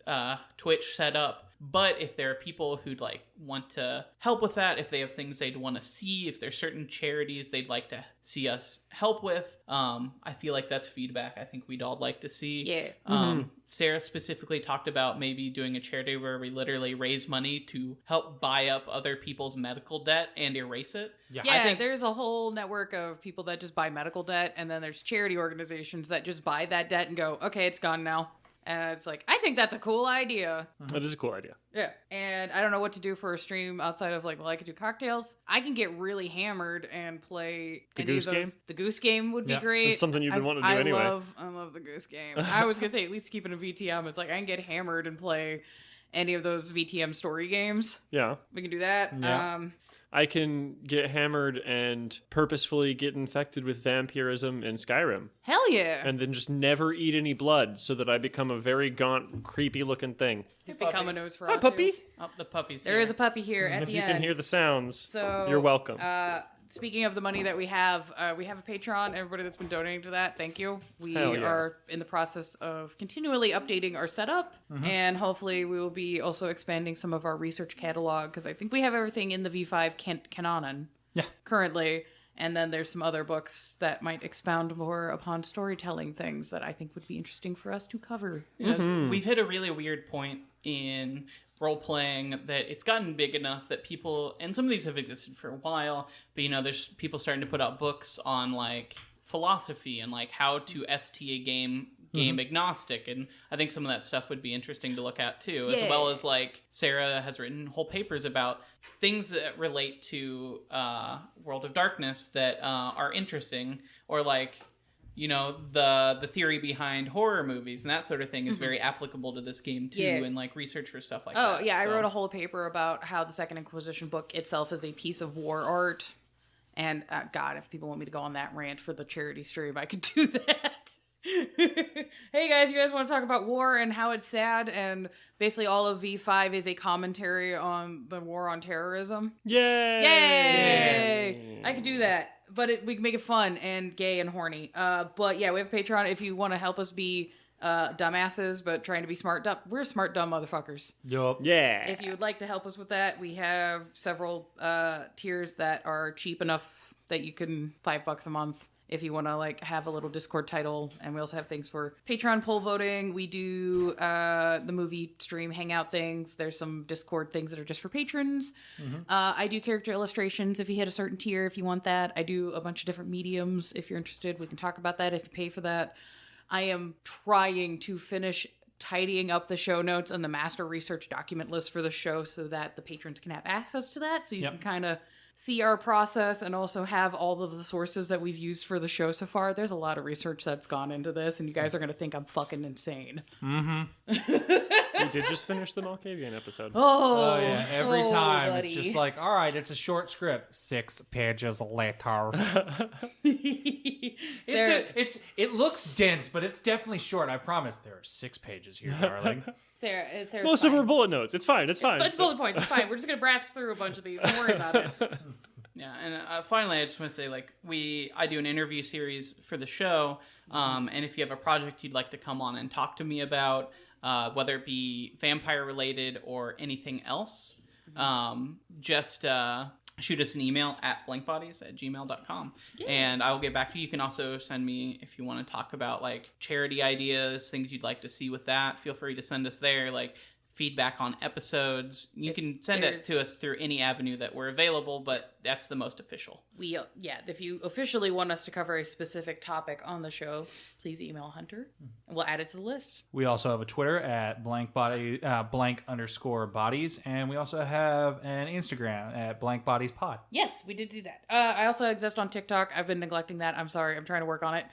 Twitch set up. But if there are people who'd like want to help with that, if they have things they'd want to see, if there's certain charities they'd like to see us help with, I feel like that's feedback I think we'd all like to see. Yeah. Sarah specifically talked about maybe doing a charity where we literally raise money to help buy up other people's medical debt and erase it. Yeah, I think there's a whole network of people that just buy medical debt, and then there's charity organizations that just buy that debt and go, okay, it's gone now. And it's like, I think that's a cool idea. That is a cool idea. Yeah. And I don't know what to do for a stream outside of like, well, I could do cocktails. I can get really hammered and play The any Goose of those. Game? The Goose Game would be great. It's something you've been wanting to do anyway. I love the Goose Game. I was going to say, at least keep it a VTM. It's like, I can get hammered and play any of those VTM story games. Yeah. We can do that. Yeah. I can get hammered and purposefully get infected with vampirism in Skyrim. Hell yeah. And then just never eat any blood so that I become a very gaunt, creepy looking thing. Become a nose for Hi, puppy. oh, the puppies. There is a puppy here at If the you end. can hear the sounds, So, you're welcome. Speaking of the money that we have a Patreon. Everybody that's been donating to that, thank you. We Hell yeah. are in the process of continually updating our setup, and hopefully we will be also expanding some of our research catalog, because I think we have everything in the V5 canon currently, and then there's some other books that might expound more upon storytelling things that I think would be interesting for us to cover. We've hit a really weird point in role-playing that it's gotten big enough that people, and some of these have existed for a while, but there's people starting to put out books on like philosophy and like how to ST a game agnostic, and I think some of that stuff would be interesting to look at too, as well as like Sarah has written whole papers about things that relate to World of Darkness that are interesting, or like the theory behind horror movies and that sort of thing is very applicable to this game too, and like research for stuff like that. Oh yeah, I wrote a whole paper about how the Second Inquisition book itself is a piece of war art, and God, if people want me to go on that rant for the charity stream, I could do that. Hey guys, you guys want to talk about war and how it's sad, and basically all of V5 is a commentary on the war on terrorism. Yay! I could do that, but we can make it fun and gay and horny. But yeah, we have a Patreon if you want to help us be dumbasses, but trying to be smart dumb. We're smart dumb motherfuckers. Yup. Yeah. If you would like to help us with that, we have several tiers that are cheap enough that you can $5 a month. If you want to like have a little Discord title, and we also have things for Patreon poll voting. We do the movie stream hangout things. There's some Discord things that are just for patrons. I do character illustrations if you hit a certain tier, if you want that. I do a bunch of different mediums. If you're interested, we can talk about that if you pay for that. I am trying to finish tidying up the show notes and the master research document list for the show so that the patrons can have access to that, so you can kind of see our process and also have all of the sources that we've used for the show so far. There's a lot of research that's gone into this, and you guys are going to think I'm fucking insane. We did just finish the Malkavian episode. Oh, yeah. Every time buddy. it's just like, all right, it's a short script. 6 pages later. It looks dense, but it's definitely short. I promise. There are 6 pages here, darling. Sarah's Most of her bullet notes. It's fine. It's fine. It's bullet points. It's fine. We're just gonna blast through a bunch of these. Don't worry about it. Yeah, and finally, I just want to say, like, I do an interview series for the show, and if you have a project you'd like to come on and talk to me about, whether it be vampire related or anything else, just shoot us an email at blankbodies@gmail.com, and I will get back to you. You can also send me, if you want to talk about like charity ideas, things you'd like to see with that, feel free to send us there. Like, feedback on episodes, you can send it to us through any avenue that we're available, but that's the most official. If you officially want us to cover a specific topic on the show, please email Hunter and we'll add it to the list. We also have a Twitter at blank_bodies, and we also have an Instagram at blankbodiespod. Yes, we did do that. I also exist on TikTok. I've been neglecting that. I'm sorry. I'm trying to work on it.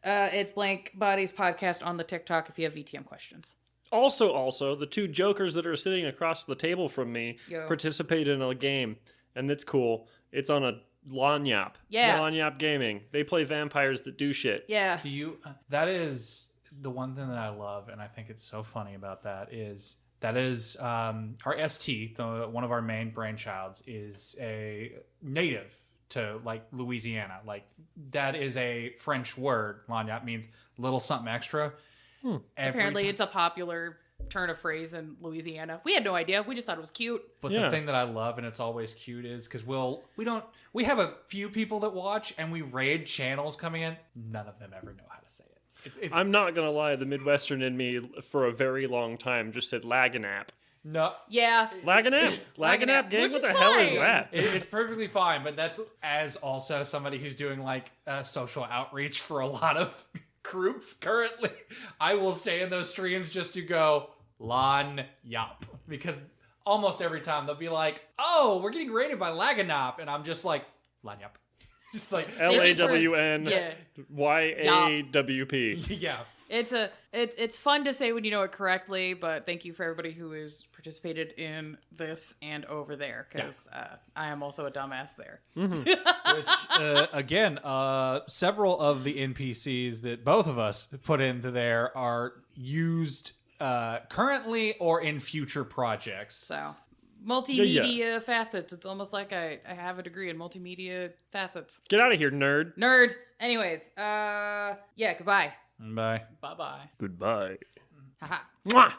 It's Blank Bodies Podcast on the TikTok if you have VTM questions. Also, the 2 jokers that are sitting across the table from me participate in a game, and it's cool. It's on a Lanyap. Yeah. Lanyap Gaming. They play vampires that do shit. Yeah. Do you? That is the one thing that I love, and I think it's so funny about that is our ST, one of our main brainchilds, is a native to like Louisiana. Like, that is a French word. Lanyap means little something extra. Apparently, it's a popular turn of phrase in Louisiana. We had no idea. We just thought it was cute. But the thing that I love, and it's always cute, is because we have a few people that watch, and we raid channels coming in. None of them ever know how to say it. I'm not gonna lie. The Midwestern in me, for a very long time, just said Laganap. No. Yeah. Laganap game. What the hell is that? It's perfectly fine, but that's as also somebody who's doing like social outreach for a lot of groups currently. I will stay in those streams just to go Lanyap, because almost every time they'll be like, "Oh, we're getting raided by Laganap," and I'm just like Lanyap, just like LAWNYAWP. Yeah. It's fun to say when you know it correctly, but thank you for everybody who has participated in this and over there, because I am also a dumbass there. Which, again, several of the NPCs that both of us put into there are used currently or in future projects. So, multimedia facets. It's almost like I have a degree in multimedia facets. Get out of here, nerd. Nerd. Anyways, goodbye. Bye. Bye-bye. Goodbye. Haha. Mwah!